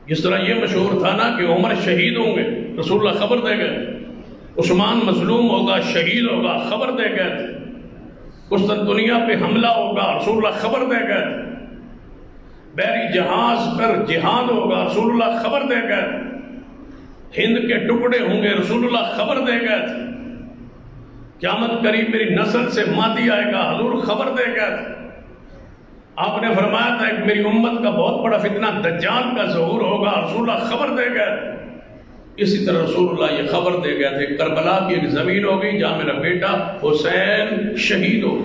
جس طرح یہ مشہور تھا نا کہ عمر شہید ہوں گے، رسول اللہ خبر دے گئے، عثمان مظلوم ہوگا شہید ہوگا، خبر دے گئے، قسطنطنیہ پہ حملہ ہوگا، رسول اللہ خبر دے گئے، بحری جہاز پر جہاد ہوگا، رسول اللہ خبر دے گئے، ہند کے ٹکڑے ہوں گے، رسول اللہ خبر دے گئے، قیامت قریب میری نسل سے مادی آئے گا، حضور خبر دے گئے۔ آپ نے فرمایا تھا کہ میری امت کا بہت بڑا فتنہ دجال کا ظہور ہوگا، رسول اللہ خبر دے گئے۔ اسی طرح رسول اللہ یہ خبر دے گئے تھے کربلا کی ایک زمین ہوگی جہاں میرا بیٹا حسین شہید ہو۔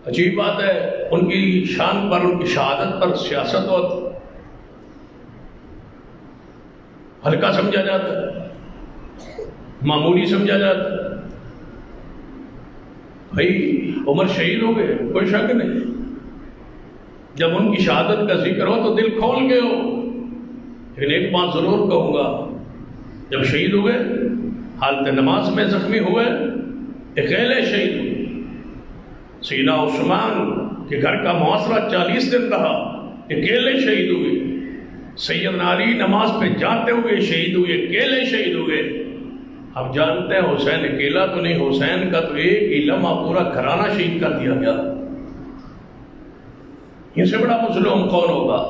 عجیب بات ہے، ان کی شان پر، ان کی شہادت پر سیاست ہوتی، ہلکا سمجھا جاتا ہے، معمولی سمجھا جاتا ہے۔ بھائی عمر شہید ہو گئے، کوئی شک نہیں، جب ان کی شہادت کا ذکر ہو تو دل کھول کے ہو، لیکن ایک بات ضرور کہوں گا، جب شہید ہوئے حالت نماز میں زخمی ہوئے، اکیلے شہید ہوئے۔ سیدنا عثمان کے گھر کا محاصرہ 40 دن رہا، اکیلے شہید ہوئے۔ سیدنا علی نماز پہ جاتے ہوئے شہید ہوئے، اکیلے شہید ہوئے۔ اب جانتے ہیں حسین اکیلا تو نہیں، حسین کا تو ایک ہی لمحہ پورا گھرانہ شہید کر دیا گیا۔ ان سے بڑا مظلوم کون ہوگا؟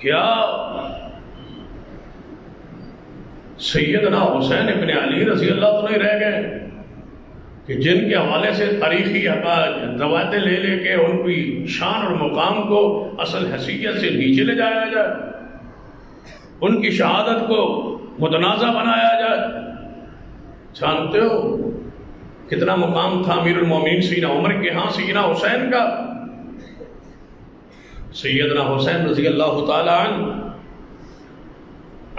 کیا سیدنا حسین ابن علی رضی اللہ عنہ رہ گئے کہ جن کے حوالے سے تاریخی روایتیں لے لے کے ان کی شان اور مقام کو اصل حیثیت سے نیچے لے جایا جائے، ان کی شہادت کو متنازع بنایا جائے؟ جانتے ہو کتنا مقام تھا امیر المومنین سیدنا عمر کے ہاں سیدنا حسین کا. سیدنا حسین رضی اللہ تعالی عنہ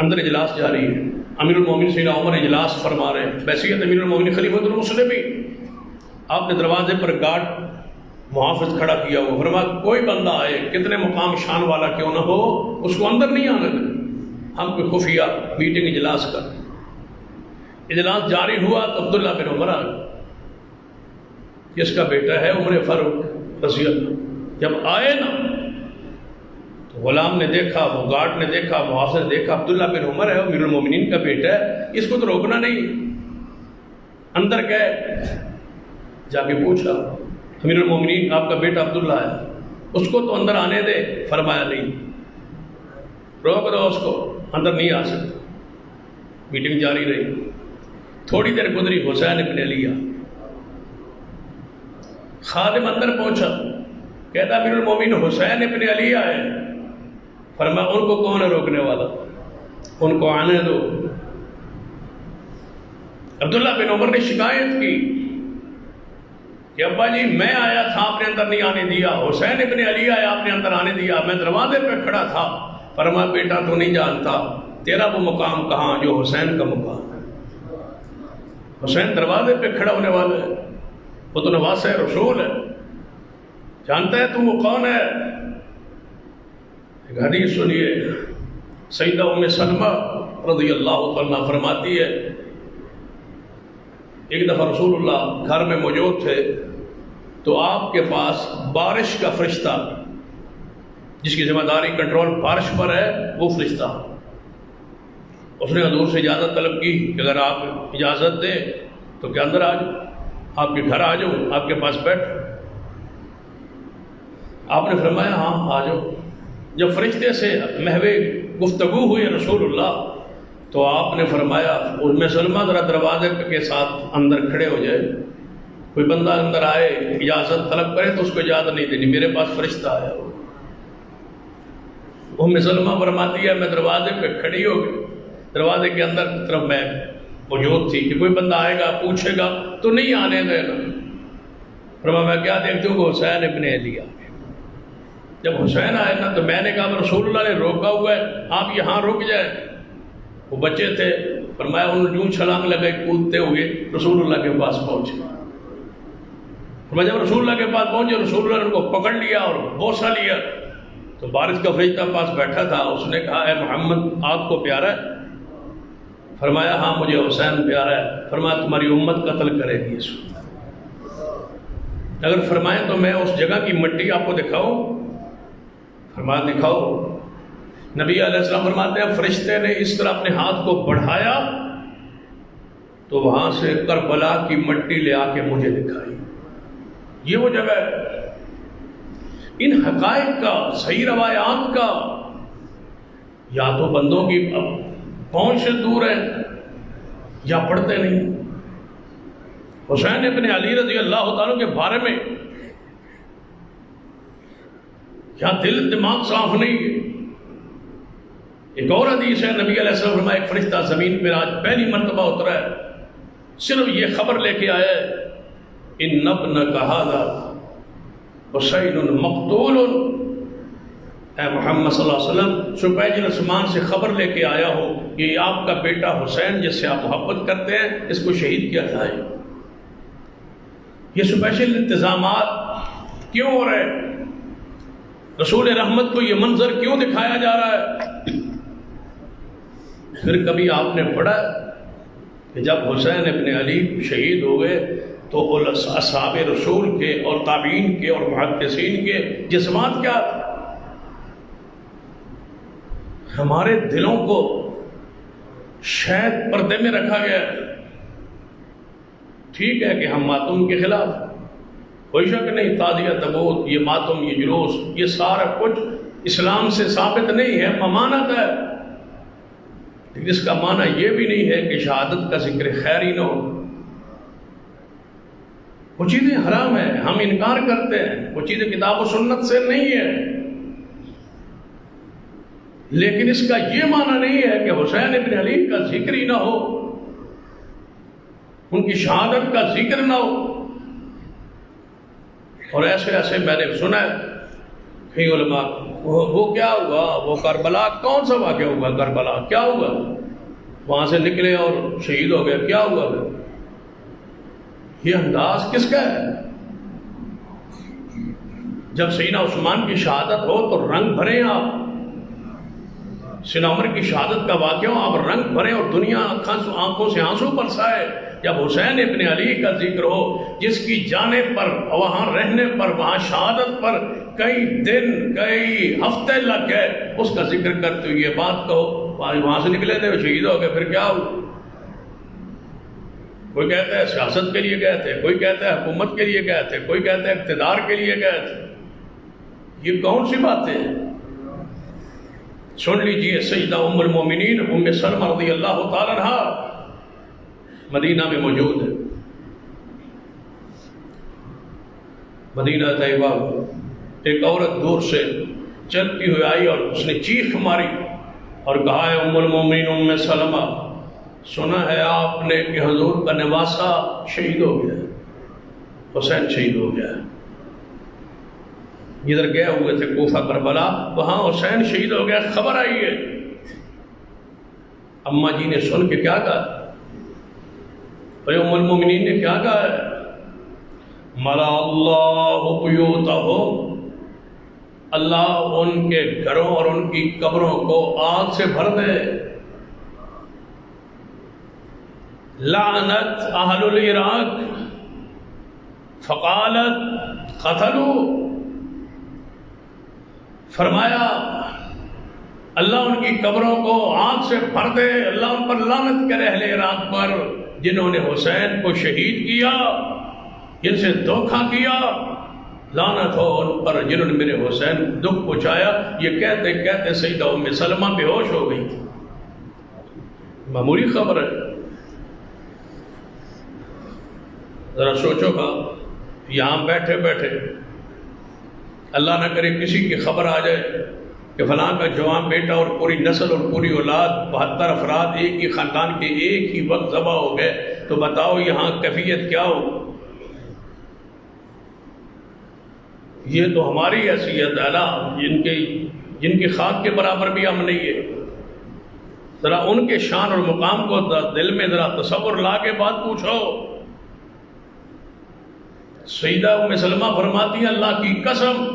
اندر اجلاس جاری ہے. امیر المومنین سیدنا عمر اجلاس فرما رہے ہیں بحیثیت امیر المومنین خلیفۃ المسلمین. آپ نے دروازے پر گارڈ محافظ کھڑا کیا ہوا. فرمایا کوئی بندہ آئے کتنے مقام شان والا کیوں نہ ہو اس کو اندر نہیں آنے دیں. ہم کوئی خفیہ میٹنگ اجلاس کر. اجلاس جاری ہوا تو عبداللہ بن عمر آ گئے. جس کا بیٹا ہے عمر فاروق رضی اللہ. جب آئے نا تو غلام نے دیکھا, وہ گارڈ نے دیکھا, محافظ نے دیکھا عبداللہ بن عمر ہے امیر المومنین کا بیٹا ہے, اس کو تو روکنا نہیں. اندر گئے, جا کے پوچھا امیر المومنین آپ کا بیٹا عبداللہ ہے, اس کو تو اندر آنے دے. فرمایا نہیں, روک دو اس کو, اندر نہیں آ سکتا. میٹنگ جاری رہی. تھوڑی دیر گزری, حسین ابن علی خادم اندر پہنچا, کہتا امیر المومنین حسین ابن علی آئے. فرمایا ان کو کون ہے روکنے والا, ان کو آنے دو. عبداللہ بن عمر نے شکایت کی کہ ابا جی میں آیا تھا آپ نے اندر نہیں آنے دیا, حسین ابن علی آیا آپ نے اندر آنے دیا, میں دروازے پہ کھڑا تھا. فرمایا بیٹا تو نہیں جانتا تیرا وہ مقام کہاں جو حسین کا مقام ہے. حسین دروازے پہ کھڑا ہونے والا ہے, وہ تو نواسہ رسول ہے, جانتا ہے تو وہ کون ہے. ایک حدیث سنیے, سیدہ ام سلمہ رضی اللہ عنہا فرماتی ہے ایک دفعہ رسول اللہ گھر میں موجود تھے تو آپ کے پاس بارش کا فرشتہ, جس کی ذمہ داری کنٹرول بارش پر ہے, وہ فرشتہ. اس نے حضور سے اجازت طلب کی کہ اگر آپ اجازت دیں تو کیا اندر آ جاؤ, آپ کے گھر آ جاؤ, آپ کے پاس بیٹھ. آپ نے فرمایا ہاں آ جاؤ. جب فرشتے سے محو گفتگو ہوئی رسول اللہ تو آپ نے فرمایا ام سلمہ ذرا دروازے کے ساتھ اندر کھڑے ہو جائے, کوئی بندہ اندر آئے اجازت طلب کرے تو اس کو اجازت نہیں دینی, میرے پاس فرشتہ آیا. ام سلمہ فرماتی ہے میں دروازے پہ کھڑی ہو گئی, دروازے کے اندر کی طرف میں موجود تھی کہ کوئی بندہ آئے گا پوچھے گا تو نہیں آنے دینا. فرمایا میں کیا دیکھتی ہوں کہ حسین ابن علی آ گئے. جب حسین آئے نا تو میں نے کہا رسول اللہ نے روکا ہوا ہے, آپ یہاں رک جائیں. وہ بچے تھے, فرمایا انہوں نے یوں چھلانگ لگائی کودتے ہوئے رسول اللہ کے پاس پہنچے. فرمایا جب رسول اللہ کے پاس پہنچے رسول اللہ نے ان کو پکڑ لیا اور بوسہ لیا تو بارش کا فرشتہ پاس بیٹھا تھا. اس نے کہا اے محمد آپ کو پیارا ہے؟ فرمایا ہاں مجھے حسین پیارا ہے. فرمایا تمہاری امت قتل کرے گی اس کو. اگر فرمائیں تو میں اس جگہ کی مٹی آپ کو دکھاؤں. فرمایا دکھاؤ. نبی علیہ السلام فرماتے ہیں فرشتے نے اس طرح اپنے ہاتھ کو بڑھایا تو وہاں سے کربلا کی مٹی لے آ کے مجھے دکھائی. یہ وہ جگہ ہے. ان حقائق کا, صحیح روایات کا, یا تو بندوں کی پہنچ سے دور ہے یا پڑھتے نہیں. حسین ابن علی رضی اللہ تعالیٰ کے بارے میں یا دل دماغ صاف نہیں ہے. ایک اور حدیث ہے نبی علیہ السلام فرمایا ایک فرشتہ زمین پہ آج پہلی مرتبہ اترا ہے, صرف یہ خبر لے کے آیا ہے ان ابنک ھذا حسین مقتول. اے محمد صلی اللہ علیہ وسلم سپیجل آسمان سے خبر لے کے آیا ہو کہ یہ آپ کا بیٹا حسین جس سے آپ محبت کرتے ہیں اس کو شہید کیا جائے. یہ سپیشل انتظامات کیوں ہو رہے ہیں؟ رسول رحمت کو یہ منظر کیوں دکھایا جا رہا ہے؟ پھر کبھی آپ نے پڑھا کہ جب حسین ابن علی شہید ہو گئے تو اصحاب رسول کے اور تابعین کے اور محدثین کے جذبات کیا تھے؟ ہمارے دلوں کو شاید پردے میں رکھا گیا ہے. ٹھیک ہے کہ ہم ماتم کے خلاف, کوئی شک نہیں, تعزیہ تبوت, یہ ماتم, یہ جلوس, یہ سارا کچھ اسلام سے ثابت نہیں ہے, ممانعت ہے. لیکن اس کا معنی یہ بھی نہیں ہے کہ شہادت کا ذکر خیر ہی نہ ہو. وہ چیزیں حرام ہیں, ہم انکار کرتے ہیں, وہ چیزیں کتاب و سنت سے نہیں ہیں. لیکن اس کا یہ معنی نہیں ہے کہ حسین ابن علی کا ذکر ہی نہ ہو. ان کی شہادت کا ذکر نہ ہو. اور ایسے ایسے میں نے سنا ہے کئی علماء وہ کیا ہوا، وہ کربلا کون سا واقعہ ہوا، کربلا کیا ہوا، وہاں سے نکلے اور شہید ہو گئے، کیا ہوا پھر؟ یہ انداز کس کا ہے؟ جب سیدنا عثمان کی شہادت ہو تو رنگ بھریں آپ، سیدنا عمر کی شہادت کا واقعہ ہو آپ رنگ بھریں اور دنیا آنکھوں سے آنسو برسائے. جب حسین ابن علی کا ذکر ہو جس کی جانے پر، وہاں رہنے پر، وہاں شہادت پر کئی دن کئی ہفتے لگ گئے، اس کا ذکر کرتے ہوئے یہ بات کہو وہاں سے نکلے تھے شہید ہو گئے، پھر کیا ہو؟ کوئی کہتا ہے سیاست کے لیے گئے تھے، کوئی کہتا ہے حکومت کے لیے گئے تھے، کوئی کہتا ہے اقتدار کے لیے گئے تھے. یہ کون سی باتیں ہیں؟ سن لیجئے سیدہ ام المومنین ام سلمہ رضی اللہ تعالیٰ عنہا مدینہ میں موجود ہے. مدینہ طیبہ ایک عورت دور سے چلتی ہوئی آئی اور اس نے چیخ ماری اور کہا ہے ام المومنین ام سلمہ، سنا ہے آپ نے کہ حضور کا نواسا شہید ہو گیا، حسین شہید ہو گیا. جدھر گئے ہوئے تھے کوفہ کربلا، وہاں حسین شہید ہو گیا، خبر آئی ہے. اماں جی نے سن کے کیا کہا، ام المومنین نے کیا کہا ہے، ملا اللہ بیوتہم، اللہ ان کے گھروں اور ان کی قبروں کو آگ سے بھر دے. لعنت اہل العراق فقالت قتلوا، فرمایا اللہ ان کی قبروں کو آگ سے بھر دے، اللہ ان پر لعنت کرے اہل عراق پر جنہوں نے حسین کو شہید کیا، جن سے دھوکہ کیا. لعنت ہو ان پر جنہوں نے میرے حسین دکھ پہنچایا. یہ کہتے کہتے سیدہ ام سلمہ بے ہوش ہو گئی تھی. معمولی خبر ہے، ذرا سوچو گا. یہاں بیٹھے بیٹھے اللہ نہ کرے کسی کی خبر آ جائے کہ فلاں کا جوان بیٹا اور پوری نسل اور پوری اولاد 72 افراد ایک ہی خاندان کے ایک ہی وقت ذبح ہو گئے، تو بتاؤ یہاں کیفیت کیا ہو؟ یہ تو ہماری حیثیت ہے نا، جن کی خاک کے برابر بھی ہم نہیں ہے. ذرا ان کے شان اور مقام کو دل میں ذرا تصور لا کے بات پوچھو. سیدہ ام سلمہ فرماتی ہیں اللہ کی قسم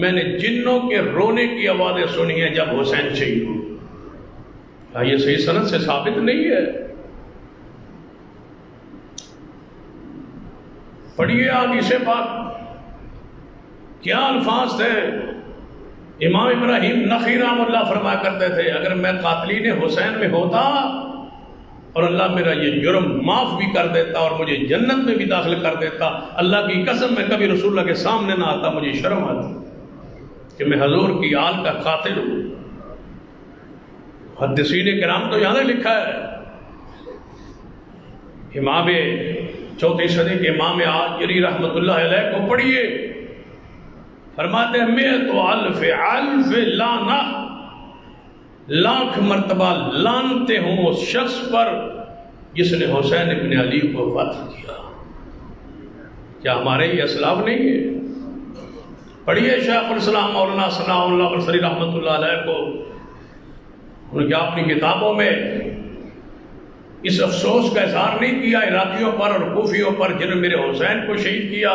میں نے جنوں کے رونے کی آوازیں سنی ہیں جب حسین شہید ہو. یہ صحیح سند سے ثابت نہیں ہے. پڑھیے حدیث پاک، کیا الفاظ تھے. امام ابراہیم نخعی رحمہ اللہ فرمایا کرتے تھے اگر میں قاتلین حسین میں ہوتا اور اللہ میرا یہ جرم معاف بھی کر دیتا اور مجھے جنت میں بھی داخل کر دیتا، اللہ کی قسم میں کبھی رسول اللہ کے سامنے نہ آتا. مجھے شرم آتی کہ میں حضور کی آل کا قاتل ہوں. محدثین کرام تو یہاں لکھا ہے. امام 4 صدی کے امام آجری رحمۃ اللہ علیہ کو پڑھیے، فرماتے ہیں میں تو الف لعنہ، لاکھ مرتبہ لانتے ہوں اس شخص پر جس نے حسین ابن علی کو قتل کیا. کیا ہمارے یہ اسلاف نہیں ہے؟ پڑھیے شیخ الاسلام مولانا ثناء اللہ بصری رحمۃ اللہ علیہ کو، ان کی اپنی کتابوں میں اس افسوس کا اظہار نہیں کیا عراقیوں پر اور کوفیوں پر جنہوں نے میرے حسین کو شہید کیا.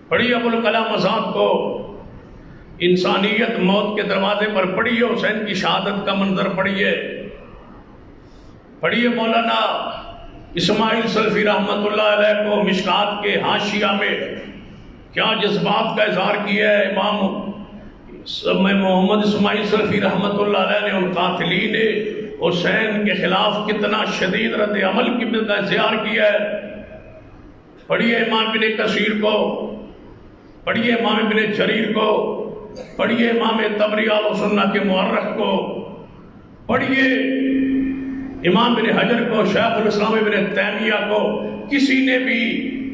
پڑھیے ابو الکلام آزاد کو، انسانیت موت کے دروازے پر پڑھیے حسین کی شہادت کا منظر پڑھیے. پڑھیے مولانا اسماعیل سلفی رحمۃ اللہ علیہ کو مشکات کے حاشیہ میں کیا جذبات کا اظہار کیا ہے. امام محمد اسماعیل سلفی رحمۃ اللہ علیہ نے ان قاتلین حسین کے خلاف کتنا شدید رد عمل کی کا اظہار کیا ہے. پڑھیے امام ابن کثیر کو، پڑھیے امام ابن جریر کو، پڑھیے امام طبری و سنہ کے مورخ کو، پڑھیے امام ابن حجر کو، شیخ الاسلام ابن تیمیہ کو. کسی نے بھی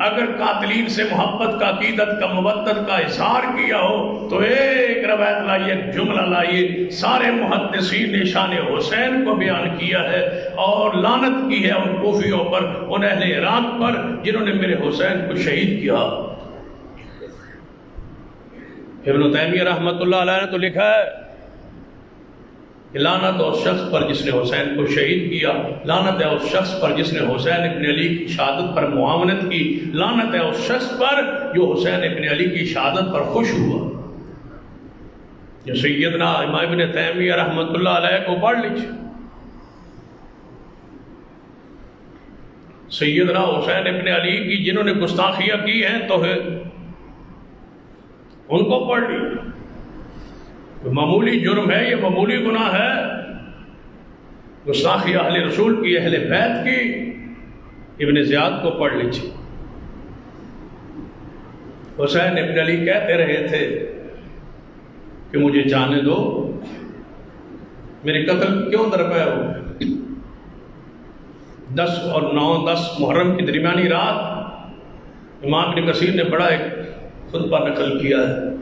اگر قاتلین سے محبت کا، عقیدت کا، مودت کا اظہار کیا ہو تو ایک روایت لائیے، ایک جملہ لائیے، سارے محدثین نے شان حسین کو بیان کیا ہے اور لعنت کی ہے ان کوفیوں پر، ان اہل عراق پر جنہوں نے میرے حسین کو شہید کیا۔ ابن تیمیہ رحمۃ اللہ علیہ نے تو لکھا ہے کہ لعنت اس شخص پر جس نے حسین کو شہید کیا، لعنت ہے اس شخص پر جس نے حسین ابن علی کی شہادت پر معاونت کی، لعنت ہے اس شخص پر جو حسین ابن علی کی شہادت پر خوش ہوا۔ جو سیدنا امام ابن تیمیہ رحمۃ اللہ علیہ کو پڑھ لیجیے، سیدنا حسین ابن علی کی جنہوں نے گستاخیاں کی ہیں تو ان کو پڑھ لیجیے۔ معمولی جرم ہے، یہ معمولی گناہ ہے، گستاخی اہل رسول کی، اہل بیت کی۔ ابن زیاد کو پڑھ لیجیے، حسین ابن علی کہتے رہے تھے کہ مجھے جانے دو، میرے قتل کیوں درپے ہو؟ 10 اور 9-10 محرم کی درمیانی رات امام ابن کثیر نے بڑا ایک خطبہ نقل کیا ہے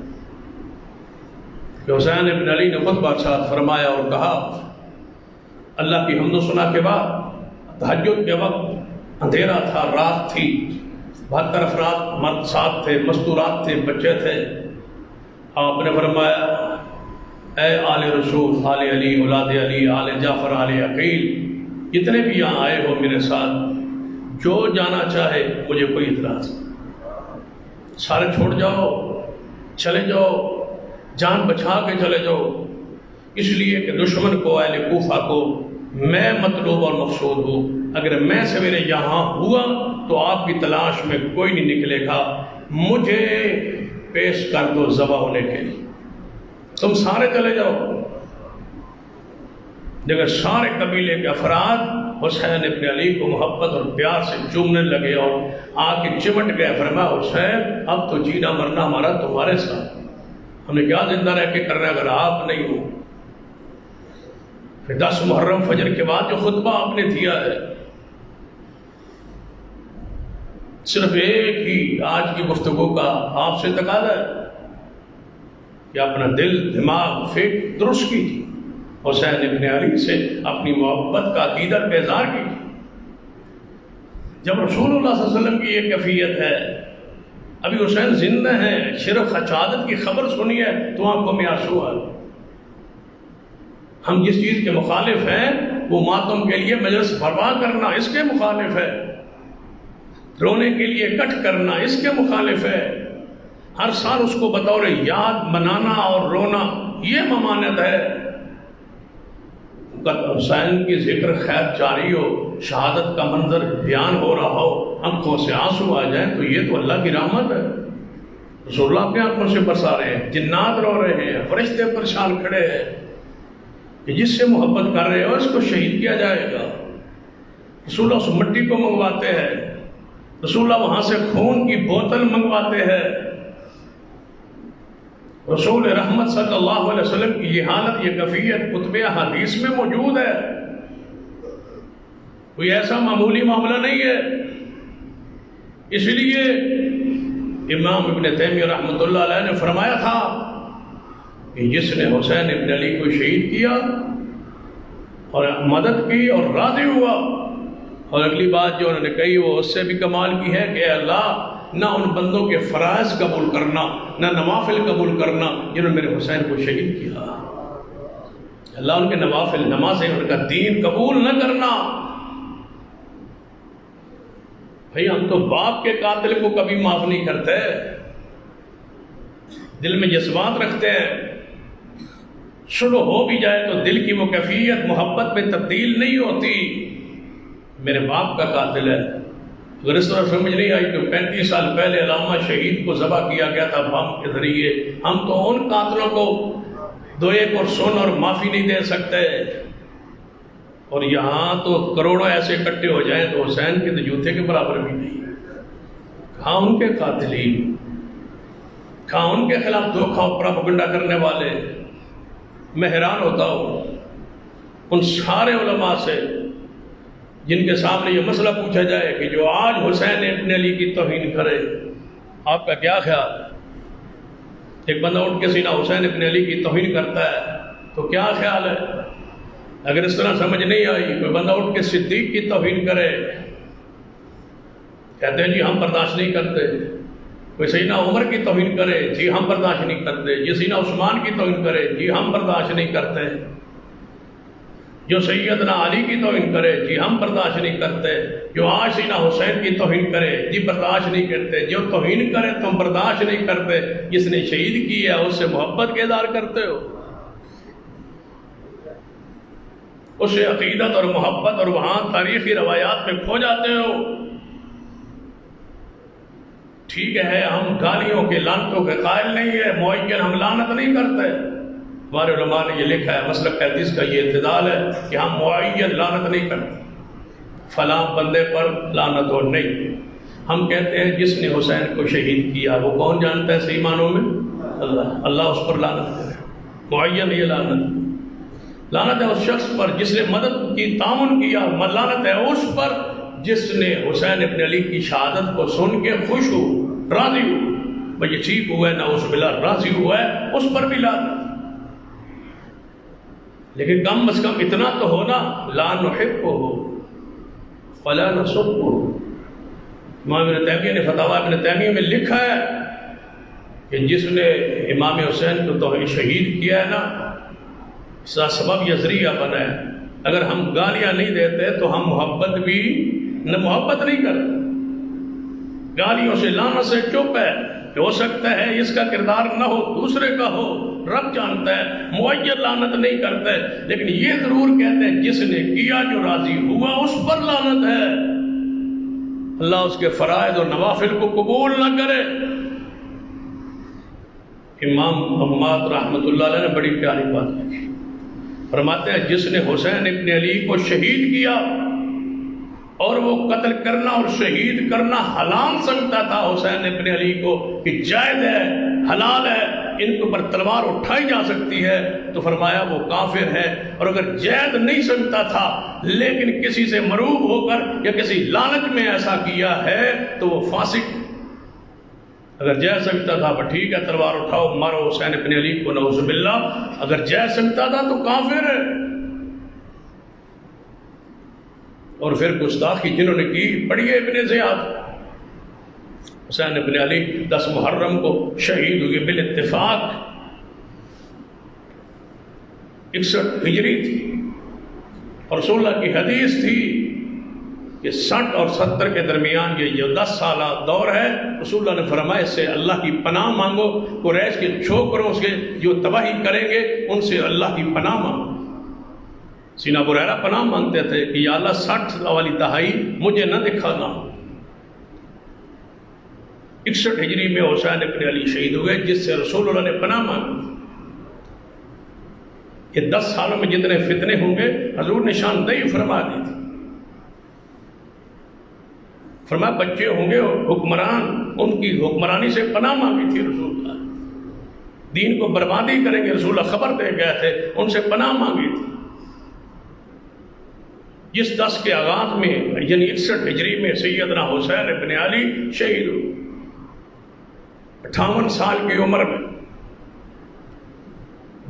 کہ حسین ابن علی نے خطبہ ارشاد فرمایا اور کہا، اللہ کی حمد و ثنا کے بعد تہجد کے وقت اندھیرا تھا، رات تھی، 72 افراد مرد ساتھ تھے، مستورات تھے، بچے تھے۔ آپ نے فرمایا، اے آل رسول، آل علی، اولاد علی، آل جعفر، آل عقیل، جتنے بھی یہاں آئے ہو میرے ساتھ، جو جانا چاہے مجھے کوئی اعتراض نہیں، سارے چھوڑ جاؤ، چلے جاؤ، جان بچا کے چلے جاؤ، اس لیے کہ دشمن کو، اہل کوفہ کو میں مطلوب اور مقصود ہوں۔ اگر میں سویرے یہاں ہوا تو آپ کی تلاش میں کوئی نہیں نکلے گا، مجھے پیش کر دو ذبح ہونے کے لیے، تم سارے چلے جاؤ۔ جب سارے قبیلے کے افراد حسین ابن علی کو محبت اور پیار سے چومنے لگے اور آ کے چمٹ گئے، فرمایا حسین اب تو جینا مرنا ہمارا تمہارے ساتھ، ہم نے کیا زندہ رہ کے کرنا اگر آپ نہیں ہو۔ پھر 10 محرم فجر کے بعد جو خطبہ آپ نے دیا ہے، صرف ایک ہی آج کی گفتگو کا آپ سے تقاضا ہے کہ اپنا دل، دماغ، فکر درست کیجیے، حسین ابن علی سے اپنی محبت کا عقیدت کا اظہار کیجیے۔ جب رسول اللہ صلی اللہ علیہ وسلم کی یہ کیفیت ہے، ابھی حسین زندہ ہیں، شرف شہادت کی خبر سنی ہے تو آنکھوں میں آنسو آئے۔ ہم جس چیز کے مخالف ہیں وہ ماتم کے لیے مجلس برپا کرنا اس کے مخالف ہے، رونے کے لیے اکٹھ کرنا اس کے مخالف ہے، ہر سال اس کو بطور یاد منانا اور رونا یہ ممانعت ہے۔ حسین کی ذکر خیر جاری ہو، شہادت کا منظر بیان ہو رہا ہو، آنکھوں سے آنسو آ جائیں تو یہ تو اللہ کی رحمت ہے۔ رسول اللہ کے آنکھوں سے برسا رہے ہیں، جنات رو رہے ہیں، فرشتے پریشان کھڑے ہیں کہ جس سے محبت کر رہے ہو اس کو شہید کیا جائے گا۔ رسول اللہ اس مٹی کو منگواتے ہیں، رسول اللہ وہاں سے خون کی بوتل منگواتے ہیں۔ رسول رحمت صلی اللہ علیہ وسلم کی یہ حالت، یہ کیفیت کتب احادیث میں موجود ہے، کوئی ایسا معمولی معاملہ نہیں ہے۔ اس لیے امام ابن تیمیہ رحمۃ اللہ علیہ نے فرمایا تھا کہ جس نے حسین ابن علی کو شہید کیا اور مدد کی اور راضی ہوا، اور اگلی بات جو انہوں نے کہی وہ اس سے بھی کمال کی ہے کہ اے اللہ، نہ ان بندوں کے فرائض قبول کرنا، نہ نوافل قبول کرنا جنہوں نے میرے حسین کو شہید کیا، اللہ ان کے نوافل، نمازیں، ان کا دین قبول نہ کرنا۔ بھئی ہم تو باپ کے قاتل کو کبھی معاف نہیں کرتے، دل میں جذبات رکھتے ہیں، شروع ہو بھی جائے تو دل کی وہ کیفیت محبت میں تبدیل نہیں ہوتی۔ میرے باپ کا قاتل ہے، اگر اس طرح سمجھ نہیں آئی تو 35 سال پہلے علامہ شہید کو ذبح کیا گیا تھا بم کے ذریعے، ہم تو ان قاتلوں کو 2 ایک اور سن اور معافی نہیں دے سکتے، اور یہاں تو کروڑوں ایسے اکٹھے ہو جائیں تو حسین کے تو جوتے کے برابر بھی نہیں۔ کہاں ان کے قاتلین، کہاں ان کے خلاف دھوکہ اور پروپیگنڈا کرنے والے۔ میں حیران ہوتا ہوں ان سارے علماء سے جن کے سامنے یہ مسئلہ پوچھا جائے کہ جو آج حسین ابن علی کی توہین کرے، آپ کا کیا خیال ہے؟ ایک بندہ اٹھ کے سینہ حسین ابن علی کی توہین کرتا ہے تو کیا خیال ہے؟ اگر اس طرح سمجھ نہیں آئی، کوئی بندہ اٹھ کے صدیق کی توہین کرے، کہتے ہیں جی ہم برداشت نہیں کرتے، کوئی سیدنا عمر کی توہین کرے، جی ہم برداشت نہیں کرتے، یہ سیدنا عثمان کی توہین کرے، جی ہم برداشت نہیں کرتے، جو سیدنا علی کی توہین کرے، جی ہم برداشت نہیں کرتے، جو آج سیدنا حسین کی توہین کرے، جی برداشت نہیں کرتے، جو توہین کرے تم برداشت نہیں کرتے، جس نے شہید کی ہے اس سے محبت کے اظہار کرتے ہو، اس سے عقیدت اور محبت اور وہاں تاریخی روایات میں کھو جاتے ہو۔ ٹھیک ہے ہم گالیوں کے لعنتوں کے قائل نہیں ہے، معین ہم لعنت نہیں کرتے، ہمارے علماء نے یہ لکھا ہے، مسلک حدیث کا یہ اعتدال ہے کہ ہم معین لعنت نہیں کرتے، فلاں بندے پر لعنت ہو نہیں، ہم کہتے ہیں جس نے حسین کو شہید کیا وہ کون جانتا ہے صحیح معنوں میں؟ اللہ، اللہ اس پر لعنت کرے، معین یہ لعنت ہے اس شخص پر جس نے مدد کی، تعاون کیا، لعنت ہے اس پر جس نے حسین ابن علی کی شہادت کو سن کے خوش ہو، راضی ہو، بھئی یہ ٹھیک ہوا ہے، نعوذ باللہ راضی ہوا ہے، اس پر بھی لعنت۔ لیکن کم از کم اتنا تو ہونا، لا نحبہ ولا نسبہ۔ امام ابن تیمیہ نے فتاوی ابن تیمیہ میں لکھا ہے کہ جس نے امام حسین کو توحید شہید کیا ہے نا، اس کا سبب یہ ذریعہ بنا ہے، اگر ہم گالیاں نہیں دیتے تو ہم محبت بھی محبت نہیں کرتے، گالیوں سے لعنت سے چپ ہے کہ ہو سکتا ہے اس کا کردار نہ ہو، دوسرے کا ہو، رب جانتا ہے، معین لعنت نہیں کرتے، لیکن یہ ضرور کہتے ہیں جس نے کیا جو راضی ہوا اس پر لعنت ہے، اللہ اس کے فرائض اور نوافل کو قبول نہ کرے۔ امام حماد رحمۃ اللہ علیہ نے بڑی پیاری بات لکھی، فرماتے ہیں جس نے حسین ابن علی کو شہید کیا اور وہ قتل کرنا اور شہید کرنا حلال سمجھتا تھا حسین ابن علی کو کہ جائز ہے، حلال ہے، ان کے اوپر تلوار اٹھائی جا سکتی ہے، تو فرمایا وہ کافر ہے، اور اگر جائز نہیں سمجھتا تھا لیکن کسی سے مروب ہو کر یا کسی لالچ میں ایسا کیا ہے تو وہ فاسق، اگر جائز سمجھتا تھا وہ ٹھیک ہے تلوار اٹھاؤ مارو حسین ابن علی کو نعوذ باللہ، اگر جائز سمجھتا تھا تو کافر ہے۔ اور پھر گستاخی جنہوں نے کی پڑھیے ابن زیاد، حسین ابن علی 10 محرم کو شہید ہوئے بالاتفاق، 61 ہجری تھی، اور رسول اللہ کی حدیث تھی کہ 60 اور 70 کے درمیان یہ جو 10 سالہ دور ہے، رسول اللہ نے فرمایا اس سے اللہ کی پناہ مانگو، قریش کے چھوکروں سے جو تباہی کریں گے ان سے اللہ کی پناہ مانگو۔ سیدنا ابو ہریرہ پناہ مانگتے تھے کہ یا اللہ 60 والی دہائی مجھے نہ دکھانا۔ 61 ہجری میں حسین ابن علی شہید ہوئے جس سے رسول اللہ نے پناہ مانگی۔ یہ 10 سالوں میں جتنے فتنے ہوں گے حضور نے نشاندہی فرما دی تھی، فرمایا بچے ہوں گے حکمران، ان کی حکمرانی سے پناہ مانگی تھی رسول اللہ، دین کو بربادی کریں گے رسول اللہ خبر دے گئے تھے، ان سے پناہ مانگی تھی۔ جس 10 کے آغاز میں یعنی 61 ہجری میں سیدنا حسین ابن علی شہید ہوئے 58 سال کی عمر میں،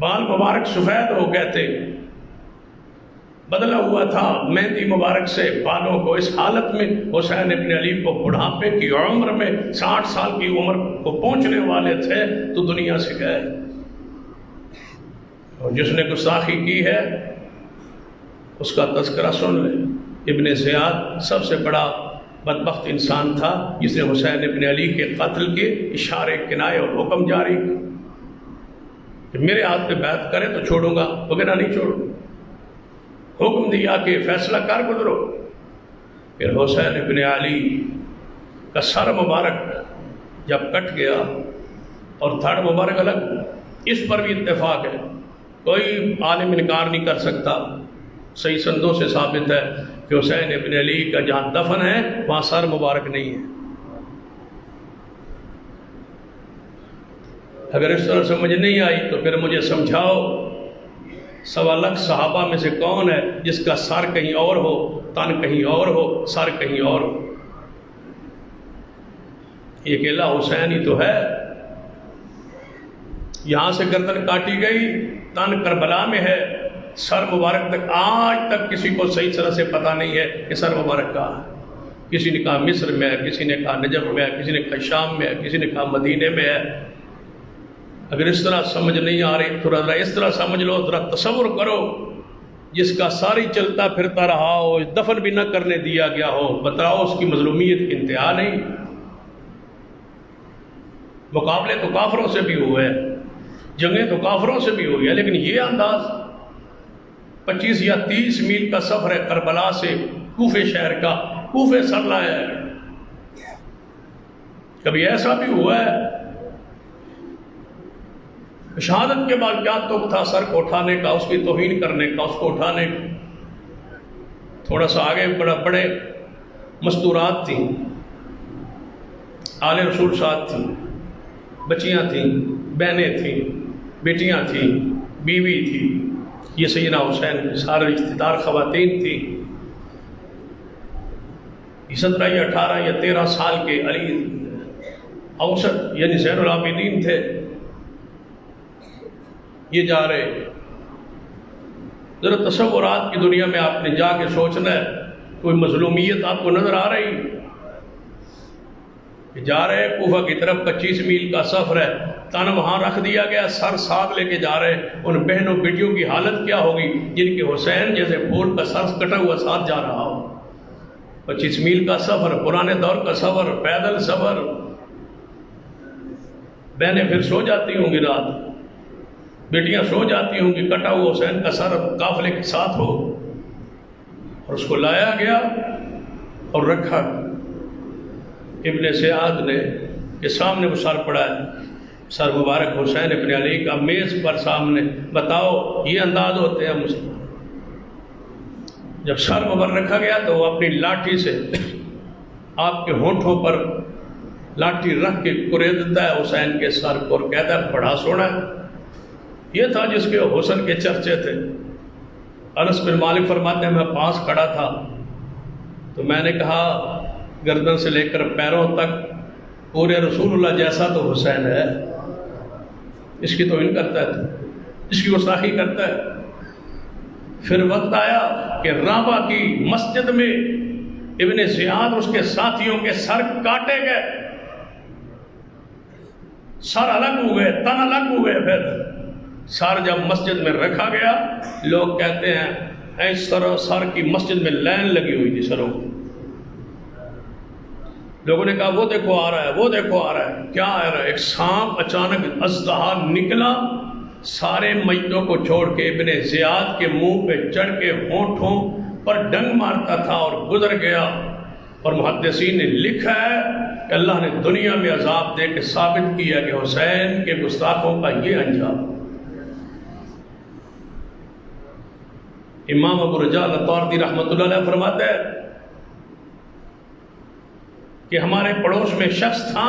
بال مبارک سفید ہو گئے تھے، بدلا ہوا تھا مہندی مبارک سے بالوں کو، اس حالت میں حسین ابن علی کو بڑھاپے کی عمر میں 60 سال کی عمر کو پہنچنے والے تھے تو دنیا سے گئے، اور جس نے گستاخی کی ہے اس کا تذکرہ سن لے۔ ابن زیاد سب سے بڑا بدبخت انسان تھا جس نے حسین ابن علی کے قتل کے اشارے کنائے اور حکم جاری کی کہ میرے ہاتھ پہ بیعت کرے تو چھوڑوں گا وغیرہ نہیں چھوڑوں، حکم دیا کہ فیصلہ کر گزرو۔ پھر حسین ابن علی کا سر مبارک جب کٹ گیا اور دھڑ مبارک الگ، اس پر بھی اتفاق ہے، کوئی عالم انکار نہیں کر سکتا، صحیح سندوں سے ثابت ہے کہ حسین ابن علی کا جہاں دفن ہے وہاں سر مبارک نہیں ہے۔ اگر اس طرح سمجھ نہیں آئی تو پھر مجھے سمجھاؤ 1.25 لاکھ صحابہ میں سے کون ہے جس کا سر کہیں اور ہو تن کہیں اور ہو، سر کہیں اور ہو۔ یہ اکیلا حسین ہی تو ہے۔ یہاں سے گردن کاٹی گئی، تن کربلا میں ہے، سر مبارک تک آج تک کسی کو صحیح طرح سے پتہ نہیں ہے کہ سر مبارک کہاں ہے۔ کسی نے کہا مصر میں ہے، کسی نے کہا نجف میں ہے، کسی نے کہا شام میں ہے، کسی نے کہا مدینے میں ہے۔ اگر اس طرح سمجھ نہیں آ رہی تو ذرا اس طرح سمجھ لو، ذرا تصور کرو، جس کا ساری چلتا پھرتا رہا ہو، دفن بھی نہ کرنے دیا گیا ہو، بتاؤ اس کی مظلومیت کی انتہا نہیں۔ مقابلے تو کافروں سے بھی ہوئے، جنگیں تو کافروں سے بھی ہوئی ہے، لیکن یہ انداز 25 یا 30 میل کا سفر ہے کربلا سے کوفے شہر کا، کوفے سر لایا ہے۔ کبھی ایسا بھی ہوا ہے؟ شہادت کے بعد کیا تو تھا سر کو اٹھانے کا، اس کی توہین کرنے کا، اس کو اٹھانے کا۔ تھوڑا سا آگے بڑے مستورات تھیں، آل رسول ساتھ تھیں، بچیاں تھیں، بہنیں تھیں، بیٹیاں تھیں، بیوی تھی، یہ سیدنا حسین کے سارے رشتہ دار خواتین تھیں۔ 17 یا 18 یا 13 سال کے علی اوسط یعنی زین العابدین تھے۔ یہ جا رہے، ذرا تصورات کی دنیا میں آپ نے جا کے سوچنا ہے، کوئی مظلومیت آپ کو نظر آ رہی؟ جا رہے کوفہ کی طرف، 25 میل کا سفر ہے، تن وہاں رکھ دیا گیا، سر ساتھ لے کے جا رہے۔ ان بہنوں بیٹیوں کی حالت کیا ہوگی جن کے حسین جیسے پھول کا سر کٹا ہوا ساتھ جا رہا ہو؟ 25 میل کا سفر، پرانے دور کا سفر، پیدل سفر۔ بہنیں پھر سو جاتی ہوں گی رات، بیٹیاں سو جاتی ہوں گی، کٹا ہوا حسین کا سر قافلے کے ساتھ ہو، اور اس کو لایا گیا اور رکھا۔ ابن سیاد نے کے سامنے وہ سر پڑا ہے، سر مبارک حسین ابن علی کا میز پر سامنے۔ بتاؤ، یہ انداز ہوتے ہیں مسلم۔ جب سر مبارک رکھا گیا تو وہ اپنی لاٹھی سے آپ کے ہونٹوں پر لاٹھی رکھ کے کریدتا ہے حسین کے سر کو اور کہتا ہے بڑا سونا ہے۔ یہ تھا جس کے حسن کے چرچے تھے۔ انس بن مالک فرماتے ہیں میں پاس کھڑا تھا تو میں نے کہا گردن سے لے کر پیروں تک پورے رسول اللہ جیسا تو حسین ہے، اس کی توہین کرتا ہے، اس کی گستاخی کرتا ہے۔ پھر وقت آیا کہ رابعہ کی مسجد میں ابن زیاد اس کے ساتھیوں کے سر کاٹے گئے، سر الگ ہوئے، تن الگ ہوئے۔ پھر سر جب مسجد میں رکھا گیا، لوگ کہتے ہیں اس طرح سر کی مسجد میں لائن لگی ہوئی تھی سروں کی۔ لوگوں نے کہا وہ دیکھو آ رہا ہے، وہ دیکھو آ رہا ہے۔ کیا آ رہا ہے؟ ایک سانپ اچانک اژدہا نکلا، سارے میتوں کو چھوڑ کے ابن زیاد کے منہ پہ چڑھ کے ہونٹوں پر ڈنگ مارتا تھا اور گزر گیا۔ اور محدثین نے لکھا ہے کہ اللہ نے دنیا میں عذاب دے کے ثابت کیا کہ حسین کے گستاخوں کا یہ انجام۔ امام ابو رجاء الطاردی رحمۃ اللہ علیہ فرماتے ہیں کہ ہمارے پڑوس میں شخص تھا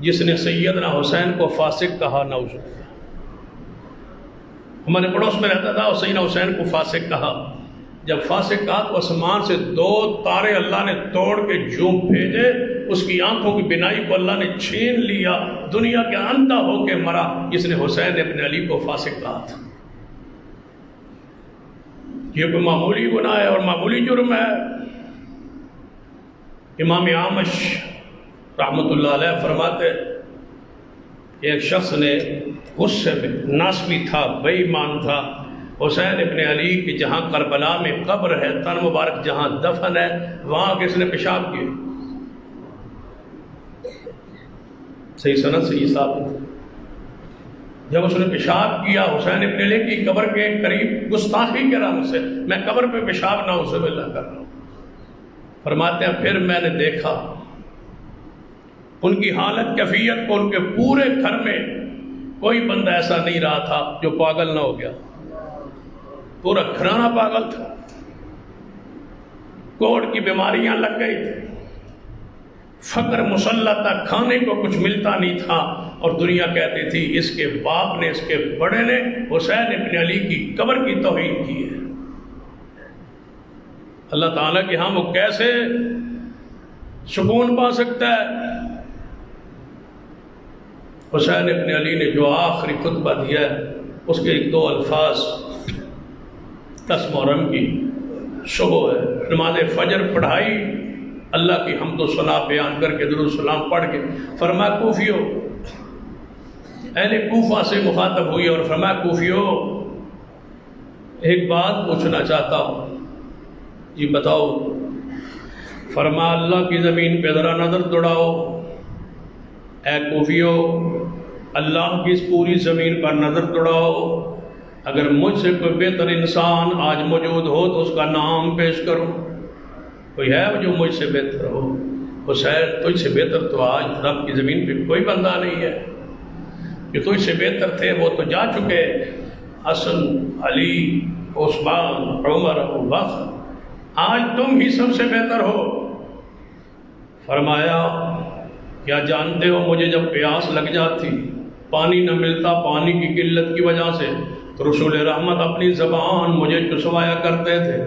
جس نے سیدنا حسین کو فاسق کہا، نعوذ باللہ۔ ہمارے پڑوس میں رہتا تھا اور سیدنا حسین کو فاسق کہا۔ جب فاسق کہا تو آسمان سے 2 تارے اللہ نے توڑ کے جھوم بھیجے، اس کی آنکھوں کی بینائی کو اللہ نے چھین لیا، دنیا کے اندھا ہو کے مرا جس نے حسین ابن علی کو فاسق کہا تھا۔ یہ کوئی معمولی گناہ ہے اور معمولی جرم ہے؟ امام اعمش رحمۃ اللہ علیہ فرماتے کہ ایک شخص نے غصے میں، ناسبی تھا، بے ایمان تھا، حسین ابن علی کی جہاں کربلا میں قبر ہے، تن مبارک جہاں دفن ہے، وہاں کس نے پیشاب کیے؟ صحیح سند سے یہ ثابت ہے۔ جب اس نے پیشاب کیا حسین ابن علی کی قبر کے قریب، گستاخی کے رنگ سے، میں قبر پہ پیشاب نعوذ باللہ کر رہا ہوں۔ فرماتے ہیں پھر میں نے دیکھا ان کی حالت کیفیت کو، ان کے پورے گھر میں کوئی بندہ ایسا نہیں رہا تھا جو پاگل نہ ہو گیا، پورا گھرانہ پاگل تھا، کوڑ کی بیماریاں لگ گئی تھی، فقر مسلط تھا، کھانے کو کچھ ملتا نہیں تھا، اور دنیا کہتی تھی اس کے باپ نے، اس کے بڑے نے حسین ابن علی کی قبر کی توہین کی ہے۔ اللہ تعالیٰ کے ہاں وہ کیسے سکون پا سکتا ہے؟ حسین ابن علی نے جو آخری خطبہ دیا ہے اس کے ایک دو الفاظ 10 محرم کی صبح ہے، نماز فجر پڑھائی، اللہ کی حمد و ثنا بیان کر کے درود سلام پڑھ کے فرمایا کوفیو، اہل کوفہ سے مخاطب ہوئی اور فرمایا کوفیو ایک بات پوچھنا چاہتا ہوں، جی بتاؤ۔ فرمایا اللہ کی زمین پہ ذرا نظر دوڑاؤ، اے کوفیو اللہ کی اس پوری زمین پر نظر دوڑاؤ، اگر مجھ سے کوئی بہتر انسان آج موجود ہو تو اس کا نام پیش کرو، کوئی ہے جو مجھ سے بہتر ہو؟ حسین تجھ سے بہتر تو آج رب کی زمین پہ کوئی بندہ نہیں ہے، جو تجھ سے بہتر تھے وہ تو جا چکے، حسن، علی، عثمان، عمر، ابو بکر، آج تم ہی سب سے بہتر ہو۔ فرمایا کیا جانتے ہو مجھے جب پیاس لگ جاتی، پانی نہ ملتا پانی کی قلت کی وجہ سے، تو رسول رحمت اپنی زبان مجھے چسوایا کرتے تھے؟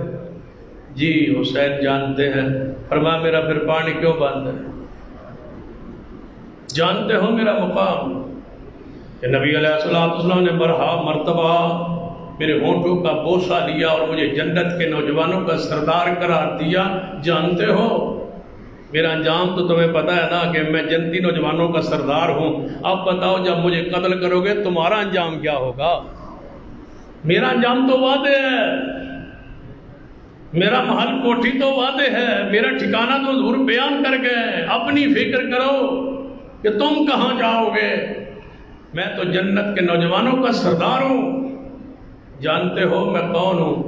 جی حسین جانتے ہیں۔ فرمایا میرا پھر پانی کیوں بند ہے؟ جانتے ہو میرا مقام کہ نبی علیہ السلام نے برہا مرتبہ میرے ہونٹوں کا بوسہ لیا اور مجھے جنت کے نوجوانوں کا سردار قرار دیا؟ جانتے ہو میرا انجام تو تمہیں پتہ ہے نا کہ میں جنتی نوجوانوں کا سردار ہوں۔ اب بتاؤ جب مجھے قتل کرو گے تمہارا انجام کیا ہوگا؟ میرا انجام تو وعدے ہے، میرا محل کوٹھی تو وعدے ہے، میرا ٹھکانہ تو حضور بیان کر گئے، اپنی فکر کرو کہ تم کہاں جاؤ گے، میں تو جنت کے نوجوانوں کا سردار ہوں۔ جانتے ہو میں کون ہوں؟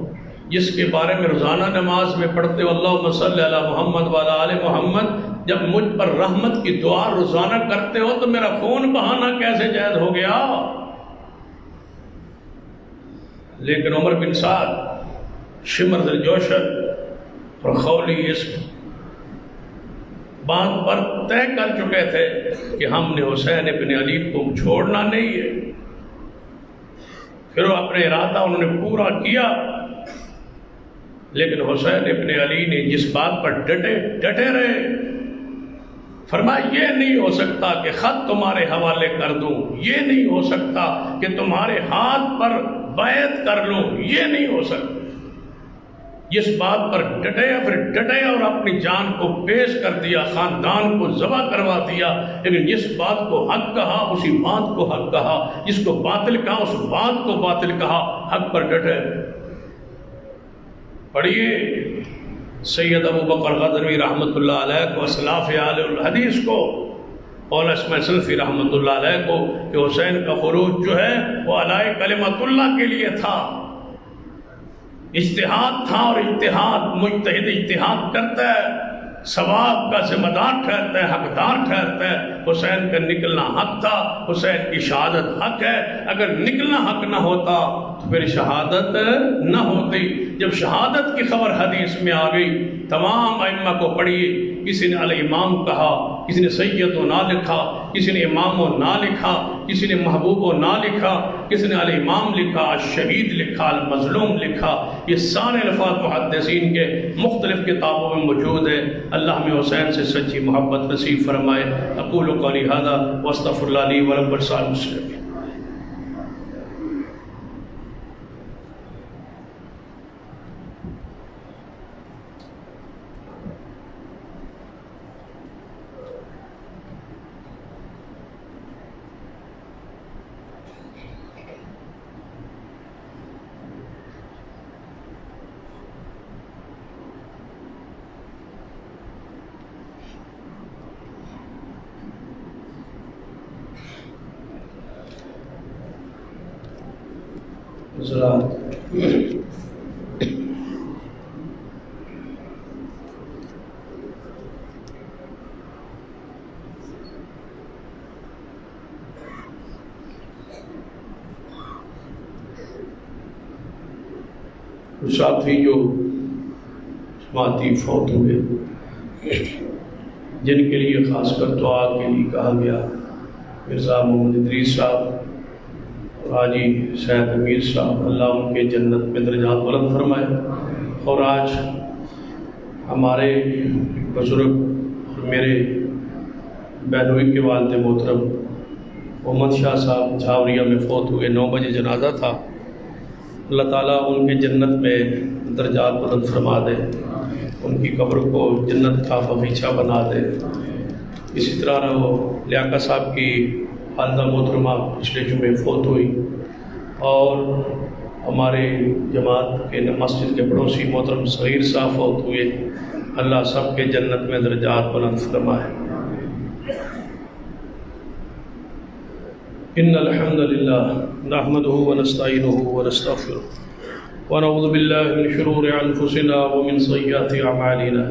جس کے بارے میں روزانہ نماز میں پڑھتے ہو اللہم صلی علی محمد وعلی آل محمد، جب مجھ پر رحمت کی دعا روزانہ کرتے ہو تو میرا خون بہانا کیسے جائز ہو گیا؟ لیکن عمر بن سعد شمر ذوالجوشن اور خولی اس بات پر طے کر چکے تھے کہ ہم نے حسین ابن علی کو چھوڑنا نہیں ہے۔ پھر وہ اپنے ارادہ انہوں نے پورا کیا، لیکن حسین ابن علی نے جس بات پر ڈٹے رہے، فرمایا یہ نہیں ہو سکتا کہ خط تمہارے حوالے کر دوں، یہ نہیں ہو سکتا کہ تمہارے ہاتھ پر بیعت کر لوں، یہ نہیں ہو سکتا۔ جس بات پر ڈٹے اور اپنی جان کو پیش کر دیا، خاندان کو ذبح کروا دیا، لیکن جس بات کو حق کہا اسی بات کو حق کہا، جس کو باطل کہا اس بات کو باطل کہا، حق پر ڈٹے۔ پڑھیے سید ابو بکر غزنوی رحمۃ اللہ علیہ کو، اسلاف اہل الحدیث کو، مولانا اسماعیل سلفی رحمۃ اللہ علیہ کو، کہ حسین کا خروج جو ہے وہ علیہ کلمت اللہ کے لیے تھا، اجتہاد تھا، اور اجتہاد مجتہد اجتہاد کرتا ہے، ثواب کا ذمہ دار ٹھہرتا ہے، حقدار ٹھہرتا ہے۔ حسین کا نکلنا حق تھا، حسین کی شہادت حق ہے، اگر نکلنا حق نہ ہوتا تو پھر شہادت نہ ہوتی۔ جب شہادت کی خبر حدیث میں آ گئی، تمام ائمہ کو پڑھیے، کسی نے الامام کہا، کسی نے سید و نہ لکھا، کسی نے امام و نہ لکھا، کسی نے محبوب و نہ لکھا، کسی نے الامام لکھا، الشہید لکھا، المظلوم لکھا۔ یہ سارے الفاظ محدثین کے مختلف کتابوں میں موجود ہیں۔ اللہ ہمیں حسین سے سچی محبت نصیب فرمائے۔ اقول قولی ھذا واستغفر اللہ لی ولکم ولسائر المسلمین۔ ساتھی جو جماعتی فوت ہوئے، جن کے لیے خاص کر دعا کے لیے کہا گیا، مرزا محمد ادریس صاحب، حاجی سید امیر صاحب، اللہ ان کے جنت میں درجات بلند فرمائے۔ اور آج ہمارے بزرگ اور میرے بہنوئی کے والد محترم محمد شاہ صاحب جھاوریہ میں فوت ہوئے، 9 بجے جنازہ تھا۔ اللہ تعالیٰ ان کے جنت میں درجات بلند فرما دے، ان کی قبر کو جنت کا باغیچہ بنا دے۔ اسی طرح وہ لیاقت صاحب کی والدہ محترمہ پچھلے جمعے فوت ہوئی، اور ہمارے جماعت کے مسجد کے پڑوسی محترم صغیر صاحب فوت ہوئے۔ اللہ سب کے جنت میں درجات بلند فرمائے۔ ان الحمد للہ نحمده ونستعینه ونستغفره ونعوذ باللہ من شرور انفسنا ومن سیئات اعمالنا